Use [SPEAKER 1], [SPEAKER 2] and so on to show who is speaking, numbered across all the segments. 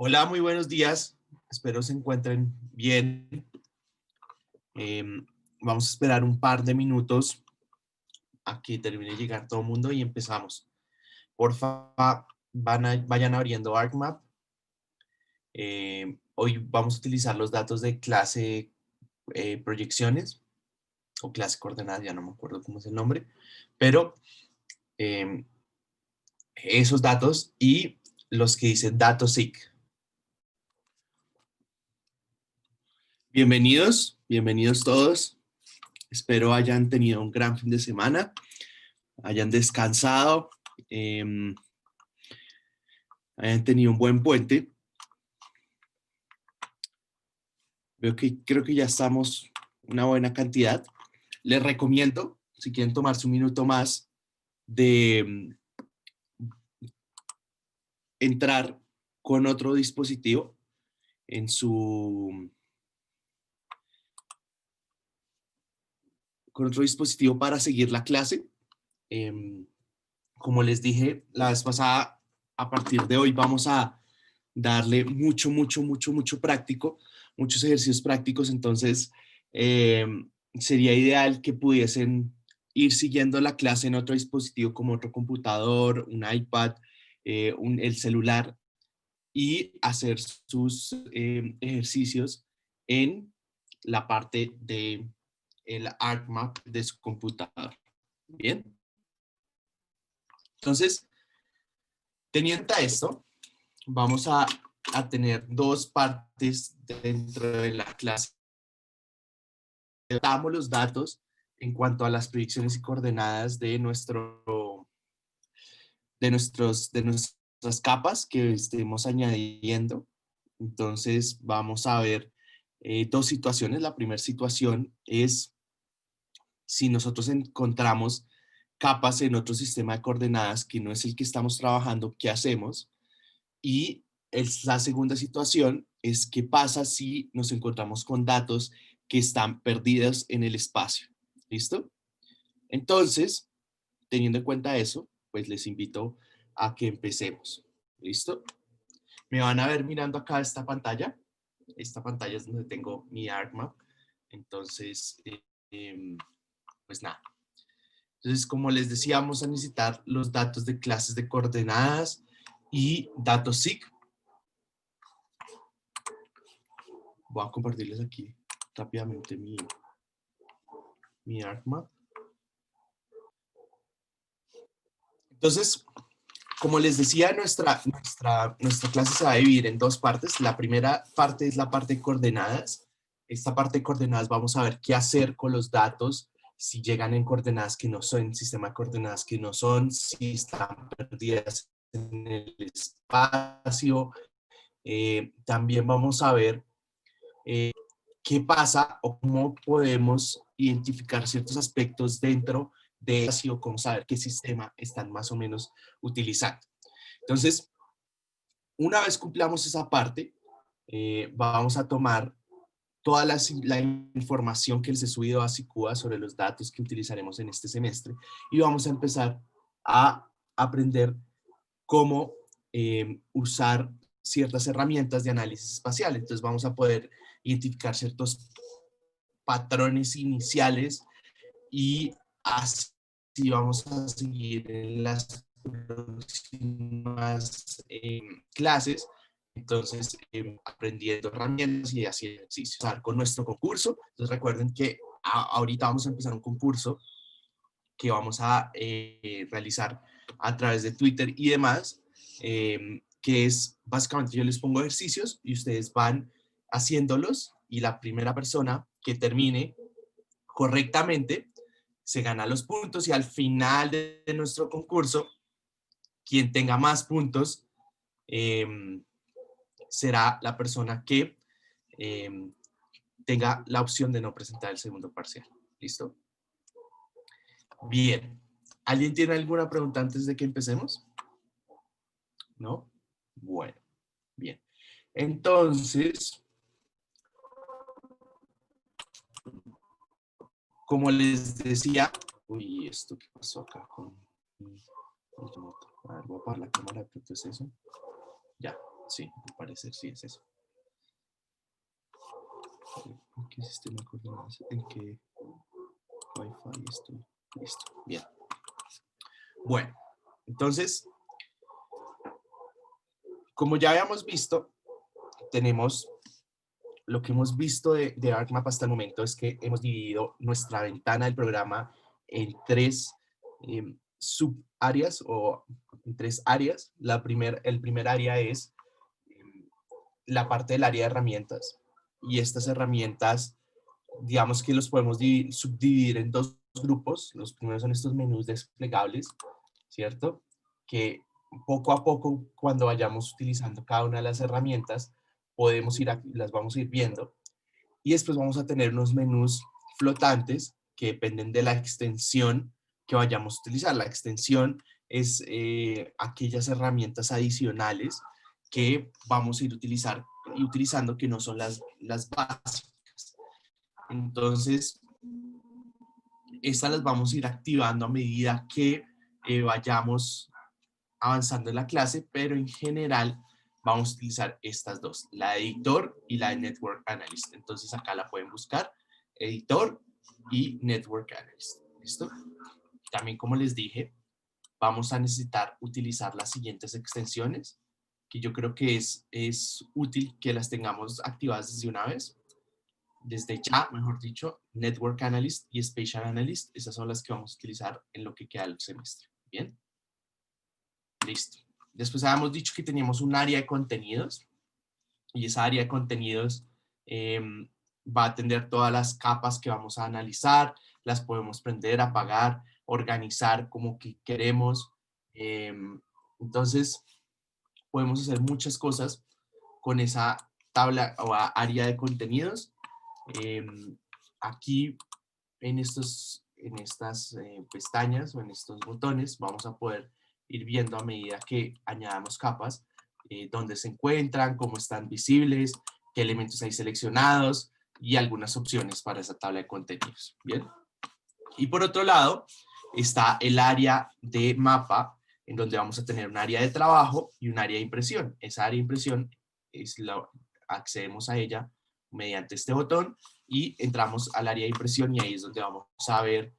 [SPEAKER 1] Hola, muy buenos días. Espero se encuentren bien. Vamos a esperar un par de minutos a que termine de llegar todo el mundo y empezamos. Porfa, vayan abriendo ArcMap. Hoy vamos a utilizar los datos de clase proyecciones o clase coordenadas, ya no me acuerdo cómo es el nombre, pero eh, esos datos y los que dicen datos SIC. Bienvenidos todos. Espero hayan tenido un gran fin de semana, hayan descansado, hayan tenido un buen puente. Creo que ya estamos una buena cantidad. Les recomiendo, si quieren tomarse un minuto más, de entrar con otro dispositivo en con otro dispositivo para seguir la clase. Como les dije la vez pasada, a partir de hoy vamos a darle mucho práctico, muchos ejercicios prácticos, entonces sería ideal que pudiesen ir siguiendo la clase en otro dispositivo como otro computador, un iPad, el celular y hacer sus ejercicios en la parte de el ArcMap de su computador. Bien. Entonces, teniendo esto, vamos a tener dos partes dentro de la clase. Damos los datos en cuanto a las predicciones y coordenadas de de nuestras capas que estemos añadiendo. Entonces vamos a ver dos situaciones. La primera situación es si nosotros encontramos capas en otro sistema de coordenadas que no es el que estamos trabajando, ¿qué hacemos? Y la segunda situación es qué pasa si nos encontramos con datos que están perdidos en el espacio. ¿Listo? Entonces, teniendo en cuenta eso, pues les invito a que empecemos. ¿Listo? Me van a ver mirando acá esta pantalla. Esta pantalla es donde tengo mi ArcMap. Entonces, pues nada. Entonces, como les decía, vamos a necesitar los datos de clases de coordenadas y datos SIG. Voy a compartirles aquí rápidamente mi ArcMap. Entonces, como les decía, nuestra clase se va a dividir en dos partes. La primera parte es la parte de coordenadas. Esta parte de coordenadas vamos a ver qué hacer con los datos si llegan en coordenadas que no son, en sistema de coordenadas que no son, si están perdidas en el espacio. También vamos a ver qué pasa o cómo podemos identificar ciertos aspectos dentro de espacio, cómo saber qué sistema están más o menos utilizando. Entonces, una vez cumplamos esa parte, vamos a tomar toda la información que les he subido a SICUA sobre los datos que utilizaremos en este semestre y vamos a empezar a aprender cómo usar ciertas herramientas de análisis espacial. Entonces vamos a poder identificar ciertos patrones iniciales y así vamos a seguir en las próximas clases. Entonces, aprendiendo herramientas y haciendo ejercicios con nuestro concurso. Entonces, recuerden que ahorita vamos a empezar un concurso que vamos a realizar a través de Twitter y demás, que es básicamente yo les pongo ejercicios y ustedes van haciéndolos y la primera persona que termine correctamente se gana los puntos y al final de nuestro concurso, quien tenga más puntos será la persona que tenga la opción de no presentar el segundo parcial. ¿Listo? Bien. ¿Alguien tiene alguna pregunta antes de que empecemos? ¿No? Bueno, bien. Entonces, como les decía, uy, ¿esto qué pasó acá con a ver, voy a apagar la cámara, ¿qué es eso? Ya, Sí, al parecer sí es eso. ¿En qué sistema de coordenadas? ¿En qué Wi-Fi estoy? Listo, bien. Bueno, entonces, como ya habíamos visto, tenemos lo que hemos visto de ArcMap hasta el momento es que hemos dividido nuestra ventana del programa en tres subáreas o en tres áreas. El primer área es la parte del área de herramientas, y estas herramientas, digamos que los podemos subdividir en dos grupos. Los primeros son estos menús desplegables, ¿cierto? Que poco a poco, cuando vayamos utilizando cada una de las herramientas, las vamos a ir viendo. Y después vamos a tener unos menús flotantes que dependen de la extensión que vayamos a utilizar. La extensión es aquellas herramientas adicionales que vamos a ir utilizando, que no son las básicas. Entonces, estas las vamos a ir activando a medida que vayamos avanzando en la clase, pero en general vamos a utilizar estas dos, la de editor y la de Network Analyst. Entonces acá la pueden buscar, editor y Network Analyst. ¿Listo? También, como les dije, vamos a necesitar utilizar las siguientes extensiones, que yo creo que es útil que las tengamos activadas desde una vez. Desde ya, mejor dicho, Network Analyst y Spatial Analyst, esas son las que vamos a utilizar en lo que queda del semestre. Bien. Listo. Después habíamos dicho que teníamos un área de contenidos, y esa área de contenidos va a atender todas las capas que vamos a analizar. Las podemos prender, apagar, organizar como que queremos. Entonces, podemos hacer muchas cosas con esa tabla o área de contenidos. Aquí en estas pestañas o en estos botones vamos a poder ir viendo, a medida que añadamos capas, dónde se encuentran, cómo están visibles, qué elementos hay seleccionados y algunas opciones para esa tabla de contenidos. Bien. Y por otro lado está el área de mapa, en donde vamos a tener un área de trabajo y un área de impresión. Esa área de impresión accedemos a ella mediante este botón y entramos al área de impresión, y ahí es donde vamos a ver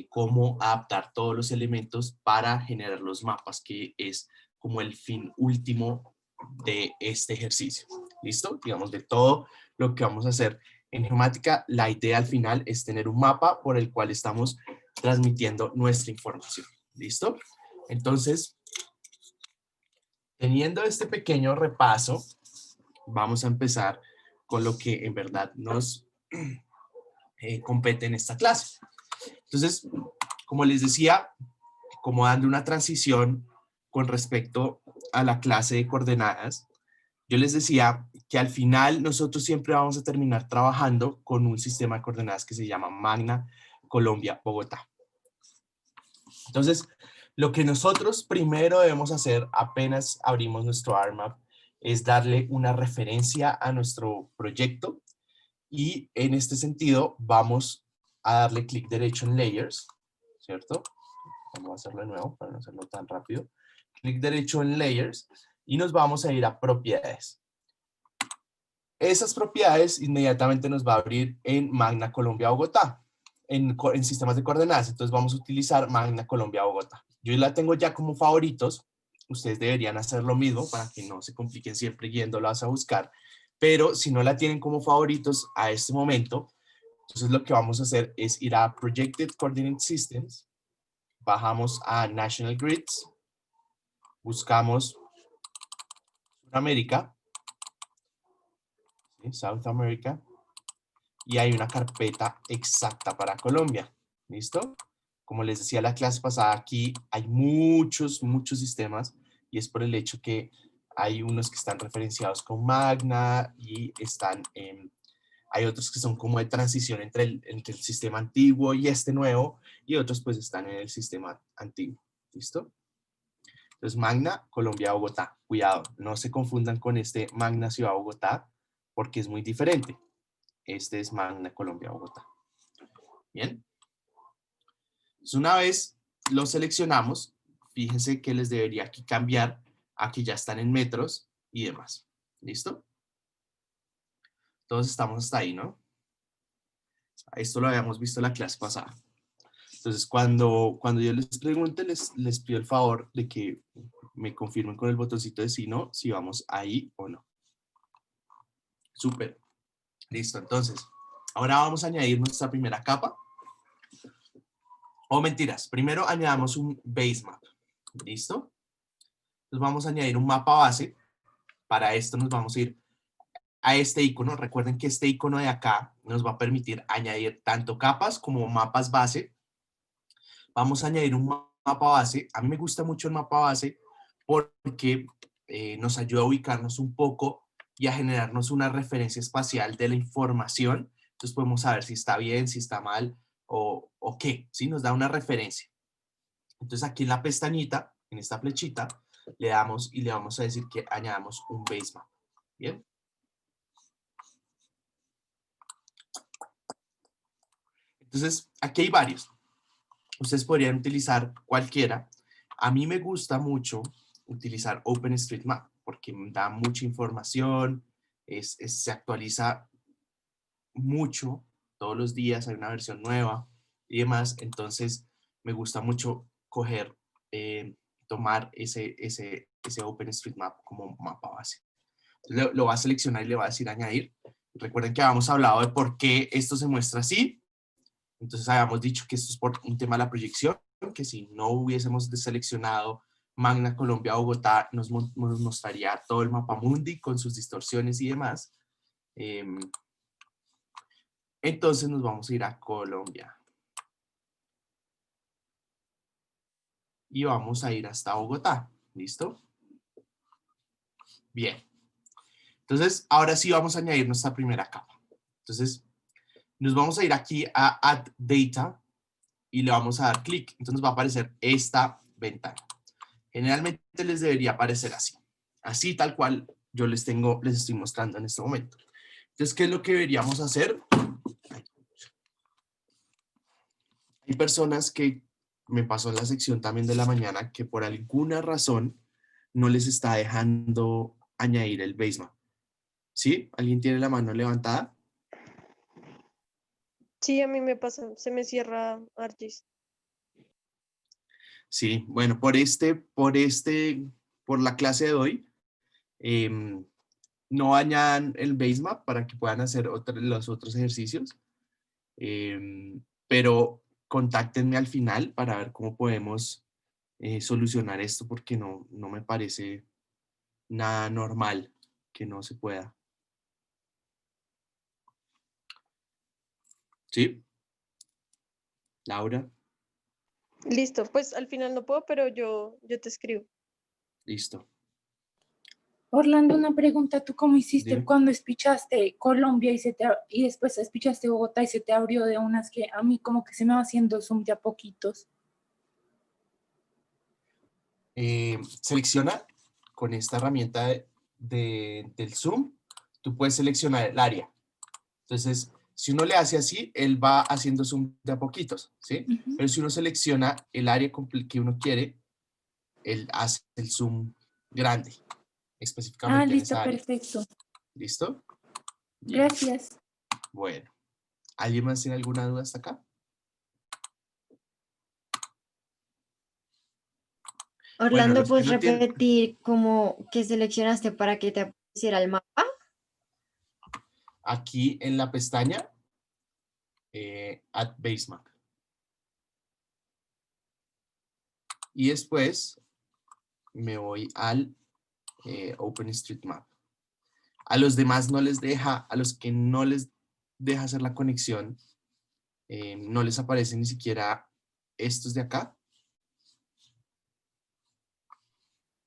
[SPEAKER 1] cómo adaptar todos los elementos para generar los mapas, que es como el fin último de este ejercicio. ¿Listo? Digamos, de todo lo que vamos a hacer en geomática, la idea al final es tener un mapa por el cual estamos transmitiendo nuestra información. ¿Listo? Entonces, teniendo este pequeño repaso, vamos a empezar con lo que en verdad nos compete en esta clase. Entonces, como les decía, como dando una transición con respecto a la clase de coordenadas, yo les decía que al final nosotros siempre vamos a terminar trabajando con un sistema de coordenadas que se llama Magna Colombia Bogotá. Entonces, lo que nosotros primero debemos hacer apenas abrimos nuestro ArcMap es darle una referencia a nuestro proyecto, y en este sentido vamos a darle clic derecho en Layers, ¿cierto? Vamos a hacerlo de nuevo para no hacerlo tan rápido. Clic derecho en Layers y nos vamos a ir a Propiedades. Esas propiedades inmediatamente nos va a abrir en Magna Colombia Bogotá, en sistemas de coordenadas. Entonces vamos a utilizar Magna Colombia Bogotá. Yo la tengo ya como favoritos. Ustedes deberían hacer lo mismo para que no se compliquen siempre yéndolas a buscar. Pero si no la tienen como favoritos a este momento, entonces lo que vamos a hacer es ir a Projected Coordinate Systems, bajamos a National Grids, buscamos Sudamérica, ¿sí? South America, y hay una carpeta exacta para Colombia. ¿Listo? Como les decía la clase pasada, aquí hay muchos sistemas, y es por el hecho que hay unos que están referenciados con Magna y hay otros que son como de transición entre el sistema antiguo y este nuevo, y otros pues están en el sistema antiguo. ¿Listo? Entonces, Magna Colombia Bogotá. Cuidado, no se confundan con este Magna Ciudad Bogotá, porque es muy diferente. Este es Magna Colombia Bogotá. Bien. Entonces, una vez lo seleccionamos, fíjense que les debería aquí cambiar. Aquí ya están en metros. y demás. ¿Listo? Todos estamos hasta ahí, ¿no? Esto lo habíamos visto en la clase pasada. Entonces, cuando yo les pregunte, les pido el favor de que me confirmen con el botoncito de sí, no, si vamos ahí o no. Súper. Listo, entonces, ahora vamos a añadir nuestra primera capa. O mentiras, primero añadamos un base map. ¿Listo? Entonces vamos a añadir un mapa base. Para esto nos vamos a ir a este icono. Recuerden que este icono de acá nos va a permitir añadir tanto capas como mapas base. Vamos a añadir un mapa base. A mí me gusta mucho el mapa base porque nos ayuda a ubicarnos un poco y a generarnos una referencia espacial de la información. Entonces podemos saber si está bien, si está mal o qué, ¿sí? Nos da una referencia. Entonces aquí en la pestañita, en esta flechita, le damos y le vamos a decir que añadamos un base map. ¿Bien? Entonces aquí hay varios. Ustedes podrían utilizar cualquiera. A mí me gusta mucho utilizar OpenStreetMap porque da mucha información, se actualiza mucho, todos los días hay una versión nueva y demás, entonces me gusta mucho tomar ese OpenStreetMap como mapa base. Entonces lo va a seleccionar y le va a decir añadir. Recuerden que habíamos hablado de por qué esto se muestra así. Entonces habíamos dicho que esto es por un tema de la proyección, que si no hubiésemos deseleccionado Magna Colombia Bogotá, nos mostraría todo el mapa mundi con sus distorsiones y demás. Entonces nos vamos a ir a Colombia. Y vamos a ir hasta Bogotá. ¿Listo? Bien. Entonces, ahora sí vamos a añadir nuestra primera capa. Entonces, nos vamos a ir aquí a Add Data y le vamos a dar clic. Entonces nos va a aparecer esta ventana. Generalmente les debería aparecer así. Así tal cual yo les estoy mostrando en este momento. Entonces, ¿qué es lo que deberíamos hacer? Hay personas que me pasó en la sección también de la mañana que por alguna razón no les está dejando añadir el base map. ¿Sí? ¿Alguien tiene la mano levantada?
[SPEAKER 2] Sí, a mí me pasa, se me cierra ArcGIS.
[SPEAKER 1] Sí, bueno, por la clase de hoy, no añadan el base map para que puedan hacer los otros ejercicios, pero contáctenme al final para ver cómo podemos solucionar esto porque no me parece nada normal que no se pueda. ¿Sí? Laura,
[SPEAKER 2] Listo, pues al final no puedo, pero yo te escribo.
[SPEAKER 1] listo.
[SPEAKER 3] Orlando, una pregunta, ¿tú cómo hiciste
[SPEAKER 1] Dime.
[SPEAKER 3] cuando espichaste Colombia y después espichaste Bogotá y se te abrió de unas que a mí como que se me va haciendo zoom de a poquitos?
[SPEAKER 1] Selecciona con esta herramienta del zoom, tú puedes seleccionar el área. Entonces, si uno le hace así, él va haciendo zoom de a poquitos, ¿sí?
[SPEAKER 3] Ujú.
[SPEAKER 1] Pero si uno selecciona el área que uno quiere, él hace el zoom grande,
[SPEAKER 3] Ah,
[SPEAKER 1] específicamente en
[SPEAKER 3] listo,
[SPEAKER 1] esa área.
[SPEAKER 3] perfecto.
[SPEAKER 1] ¿Listo? Bien.
[SPEAKER 3] Gracias.
[SPEAKER 1] Bueno. ¿Alguien más tiene alguna duda hasta acá? Bueno,
[SPEAKER 4] Orlando,
[SPEAKER 1] los que
[SPEAKER 4] ¿puedes
[SPEAKER 1] no tienen,
[SPEAKER 4] repetir cómo que seleccionaste para que te apareciera el mapa?
[SPEAKER 1] aquí en la pestaña, Add Base Map. Y después me voy al OpenStreetMap. A los demás no les deja, a los que no les deja hacer la conexión, no les aparecen ni siquiera estos de acá.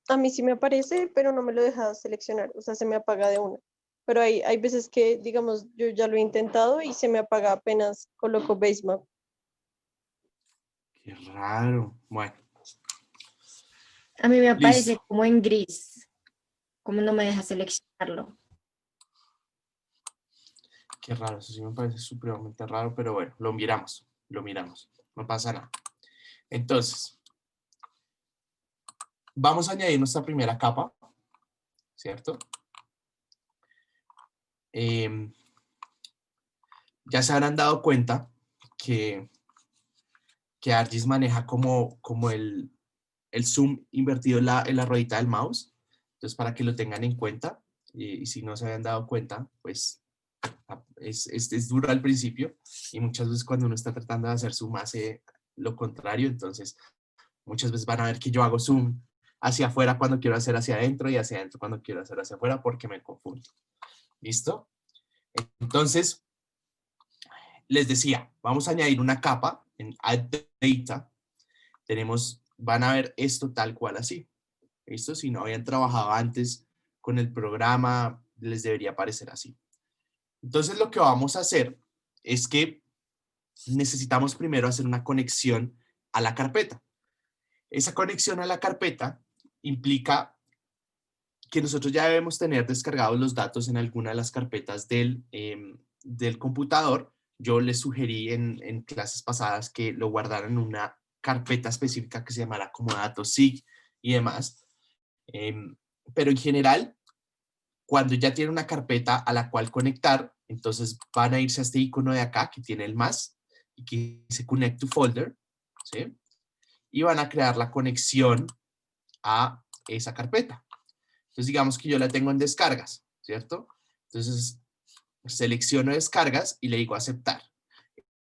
[SPEAKER 2] A mí sí me aparece, pero no me lo deja seleccionar, o sea, se me apaga de una. Pero hay veces que, digamos, yo ya lo he intentado y se me apaga apenas coloco basemap.
[SPEAKER 1] Qué raro. Bueno,
[SPEAKER 4] A mí me aparece
[SPEAKER 1] listo.
[SPEAKER 4] como en gris, como no me deja seleccionarlo.
[SPEAKER 1] Qué raro, eso sí me parece supremamente raro, pero bueno, lo miramos, no pasa nada. Entonces, vamos a añadir nuestra primera capa, ¿cierto? Ya se habrán dado cuenta que ArcGIS maneja como el zoom invertido en la ruedita del mouse. Entonces, para que lo tengan en cuenta, y si no se habían dado cuenta, pues es duro al principio, y muchas veces cuando uno está tratando de hacer zoom hace lo contrario. Entonces, muchas veces van a ver que yo hago zoom hacia afuera cuando quiero hacer hacia adentro y hacia adentro cuando quiero hacer hacia afuera porque me confundo. ¿Listo? Entonces, les decía, vamos a añadir una capa en Add Data. Van a ver esto tal cual así. ¿Listo? Si no habían trabajado antes con el programa, les debería aparecer así. Entonces, lo que vamos a hacer es que necesitamos primero hacer una conexión a la carpeta. Esa conexión a la carpeta implica que nosotros ya debemos tener descargados los datos en alguna de las carpetas del computador. Yo les sugerí en clases pasadas que lo guardaran en una carpeta específica que se llamará como datos SIG y demás. Pero en general, cuando ya tienen una carpeta a la cual conectar, entonces van a irse a este icono de acá que tiene el más y que dice Connect to Folder, ¿sí? Y van a crear la conexión a esa carpeta. Entonces, digamos que yo la tengo en descargas, ¿cierto? Entonces, selecciono descargas y le digo aceptar.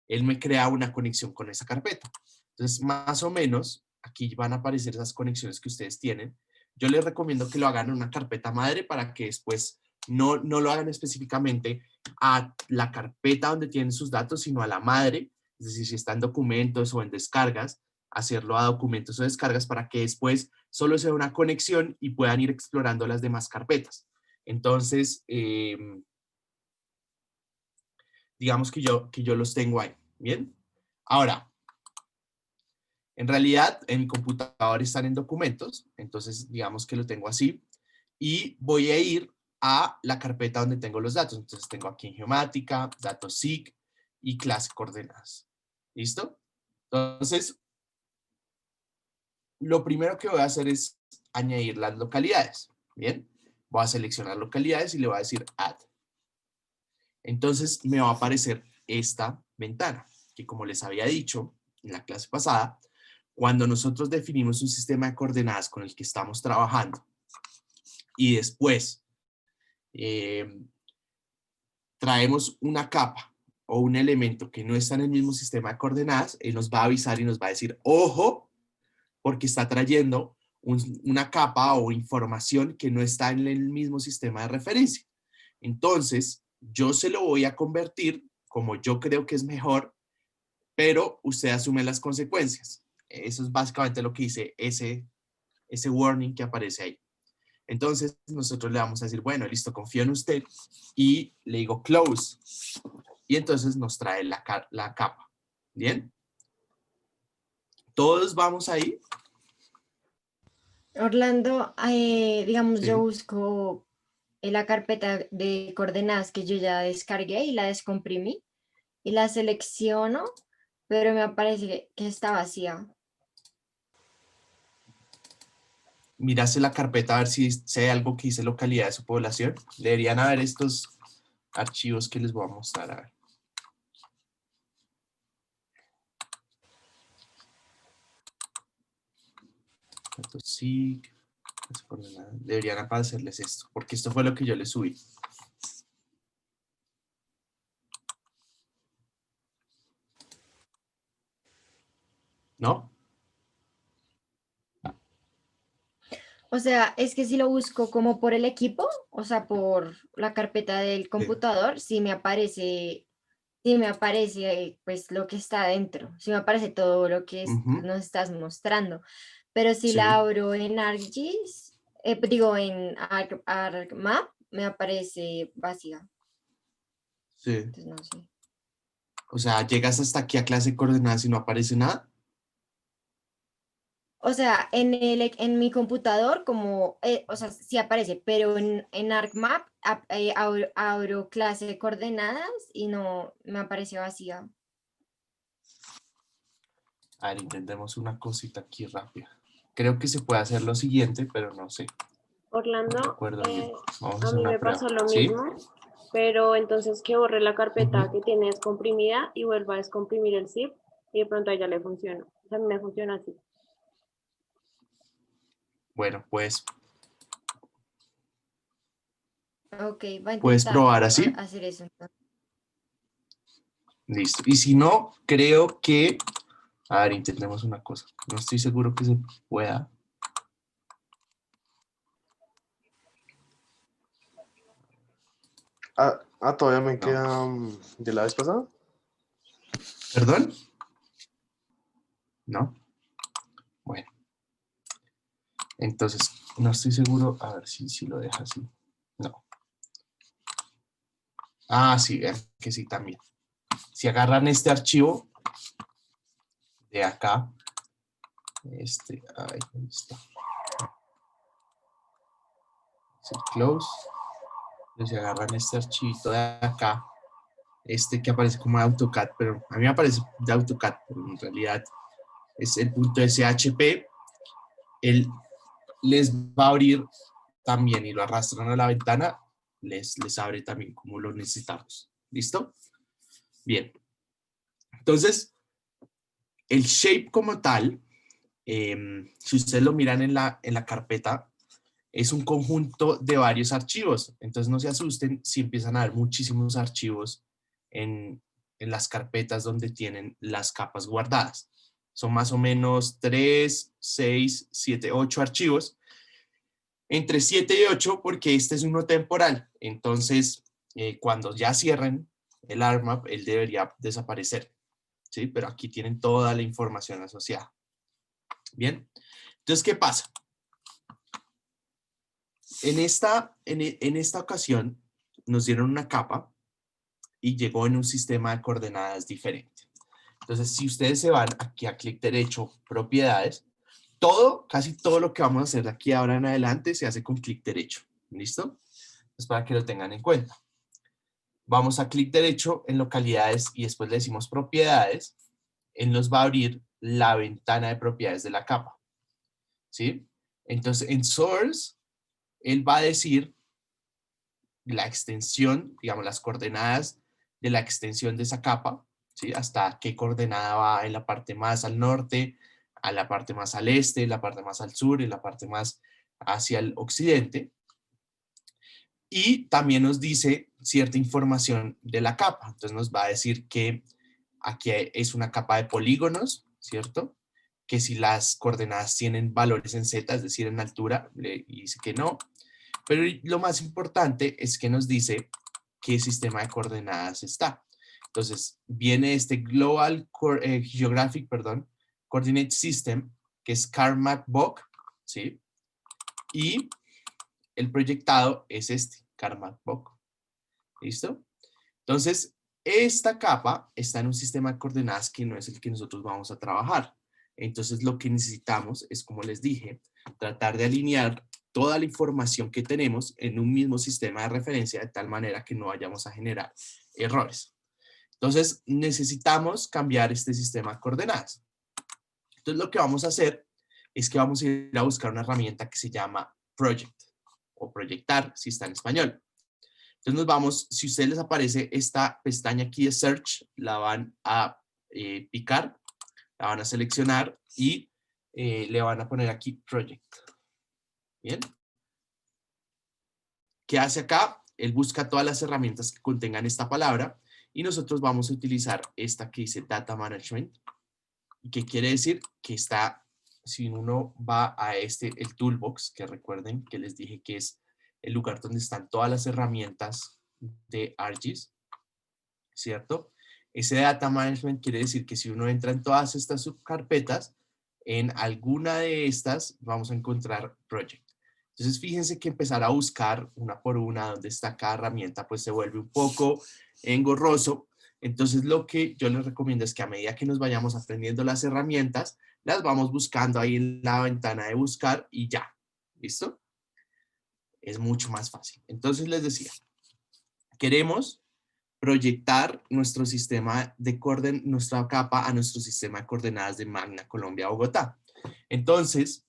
[SPEAKER 1] Él me crea una conexión con esa carpeta. Entonces, más o menos, aquí van a aparecer esas conexiones que ustedes tienen. Yo les recomiendo que lo hagan en una carpeta madre para que después no lo hagan específicamente a la carpeta donde tienen sus datos, sino a la madre. Es decir, si está en documentos o en descargas, hacerlo a documentos o descargas para que después solo sea una conexión y puedan ir explorando las demás carpetas. Entonces, digamos que yo los tengo ahí. Bien. Ahora, en realidad, en mi computador están en documentos, entonces digamos que lo tengo así, y voy a ir a la carpeta donde tengo los datos. Entonces tengo aquí en geomática, datos SIG y clase coordenadas. ¿Listo? Entonces, lo primero que voy a hacer es añadir las localidades. Bien, voy a seleccionar localidades y le voy a decir Add. Entonces me va a aparecer esta ventana, que como les había dicho en la clase pasada, cuando nosotros definimos un sistema de coordenadas con el que estamos trabajando y después traemos una capa o un elemento que no está en el mismo sistema de coordenadas, él nos va a avisar y nos va a decir, ojo, porque está trayendo una capa o información que no está en el mismo sistema de referencia. Entonces, yo se lo voy a convertir como yo creo que es mejor, pero usted asume las consecuencias. Eso es básicamente lo que dice ese warning que aparece ahí. Entonces, nosotros le vamos a decir, bueno, listo, confío en usted, y le digo close. Y entonces nos trae la capa. ¿Bien? ¿Todos vamos ahí?
[SPEAKER 4] Orlando, digamos,
[SPEAKER 1] Sí.
[SPEAKER 4] yo busco en la carpeta de coordenadas que yo ya descargué y la descomprimí y la selecciono, pero me aparece que está vacía.
[SPEAKER 1] Mirase la carpeta a ver si hay algo que dice localidad de su población. Deberían haber estos archivos que les voy a mostrar. A ver. Sí, deberían aparecerles esto, porque esto fue lo que yo les subí. ¿No?
[SPEAKER 4] O sea, es que si lo busco como por el equipo, o sea, por la carpeta del computador, sí me aparece pues lo que está adentro, sí me aparece todo lo que
[SPEAKER 1] Ujú,
[SPEAKER 4] nos estás mostrando. Pero si la
[SPEAKER 1] sí,
[SPEAKER 4] abro en ArcGIS, digo en ArcMap, me aparece vacía.
[SPEAKER 1] sí.
[SPEAKER 4] Entonces no sé.
[SPEAKER 1] O sea, llegas hasta aquí a clase de coordenadas y no aparece nada.
[SPEAKER 4] O sea, en mi computador, como, o sea, sí aparece, pero en ArcMap abro clase de coordenadas y no me aparece vacía.
[SPEAKER 1] A ver, intentemos una cosita aquí rápida. Creo que se puede hacer lo siguiente, pero no sé. De
[SPEAKER 5] Orlando,
[SPEAKER 1] acuerdo, bien. Vamos a
[SPEAKER 5] a
[SPEAKER 1] hacer
[SPEAKER 5] mí
[SPEAKER 1] una
[SPEAKER 5] me
[SPEAKER 1] prueba.
[SPEAKER 5] pasó lo
[SPEAKER 1] ¿Sí?
[SPEAKER 5] mismo, pero entonces que borre la carpeta
[SPEAKER 1] Ujú.
[SPEAKER 5] que tiene descomprimida y vuelva a descomprimir el zip y de pronto a ella le funciona. O sea, a mí me funciona así.
[SPEAKER 1] Bueno, pues
[SPEAKER 4] Ok, va a
[SPEAKER 1] puedes
[SPEAKER 4] intentar
[SPEAKER 1] probar así.
[SPEAKER 4] hacer eso entonces.
[SPEAKER 1] Listo. Y si no, creo que... A ver, intentemos una cosa. No estoy seguro que se pueda.
[SPEAKER 6] Todavía me
[SPEAKER 1] No.
[SPEAKER 6] queda de la vez pasada.
[SPEAKER 1] ¿Perdón? ¿No? Bueno. Entonces, no estoy seguro. A ver si lo deja así. No. Ah, sí, vean que sí también. Si agarran este archivo de acá, ahí está. Sí, close. Entonces, si agarran este archivito de acá, que aparece como de AutoCAD, pero a mí me aparece de AutoCAD, pero en realidad es el .shp, él les va a abrir también y lo arrastran a la ventana, les abre también como lo necesitamos. ¿Listo? Bien. Entonces, el shape como tal, si ustedes lo miran en la carpeta, es un conjunto de varios archivos. Entonces no se asusten si empiezan a haber muchísimos archivos en las carpetas donde tienen las capas guardadas. Son más o menos 3, 6, 7, 8 archivos. Entre 7 y 8 porque este es uno temporal. Entonces, cuando ya cierren el ARMAP, él debería desaparecer. ¿Sí? Pero aquí tienen toda la información asociada. Bien. Entonces, ¿qué pasa? En esta ocasión nos dieron una capa y llegó en un sistema de coordenadas diferente. Entonces, si ustedes se van aquí a clic derecho, propiedades, casi todo lo que vamos a hacer de aquí ahora en adelante se hace con clic derecho. ¿Listo? Pues para que lo tengan en cuenta. Vamos a clic derecho en localidades y después le decimos propiedades. Él nos va a abrir la ventana de propiedades de la capa. ¿Sí? Entonces, en source, él va a decir la extensión, digamos, las coordenadas de la extensión de esa capa, ¿sí? Hasta qué coordenada va en la parte más al norte, a la parte más al este, la parte más al sur y la parte más hacia el occidente. Y también nos dice cierta información de la capa. Entonces nos va a decir que aquí es una capa de polígonos, ¿cierto? Que si las coordenadas tienen valores en z, es decir, en altura, le dice que no. Pero lo más importante es que nos dice qué sistema de coordenadas está. Entonces, viene este Global Geographic, Coordinate System, que es CARMAT-BOC, ¿sí? Y el proyectado es este, CARMAT-BOC. ¿Listo? Entonces, esta capa está en un sistema de coordenadas que no es el que nosotros vamos a trabajar. Entonces, lo que necesitamos es, como les dije, tratar de alinear toda la información que tenemos en un mismo sistema de referencia de tal manera que no vayamos a generar errores. Entonces, necesitamos cambiar este sistema de coordenadas. Entonces, lo que vamos a hacer es que vamos a ir a buscar una herramienta que se llama Project o Proyectar, si está en español. Entonces nos vamos, si a ustedes les aparece esta pestaña aquí de Search, la van a picar, la van a seleccionar y le van a poner aquí Project. Bien. ¿Qué hace acá? Él busca todas las herramientas que contengan esta palabra y nosotros vamos a utilizar esta que dice Data Management. ¿Y qué quiere decir? Que está, si uno va a el Toolbox, que recuerden que les dije que es el lugar donde están todas las herramientas de ArcGIS, ¿cierto? Ese Data Management quiere decir que si uno entra en todas estas subcarpetas, en alguna de estas vamos a encontrar Project. Entonces, fíjense que empezar a buscar una por una donde está cada herramienta, pues se vuelve un poco engorroso. Entonces, lo que yo les recomiendo es que a medida que nos vayamos aprendiendo las herramientas, las vamos buscando ahí en la ventana de buscar y ya. ¿Listo? Es mucho más fácil. Entonces, les decía, queremos proyectar nuestro sistema de nuestra capa a nuestro sistema de coordenadas de Magna Colombia Bogotá. Entonces,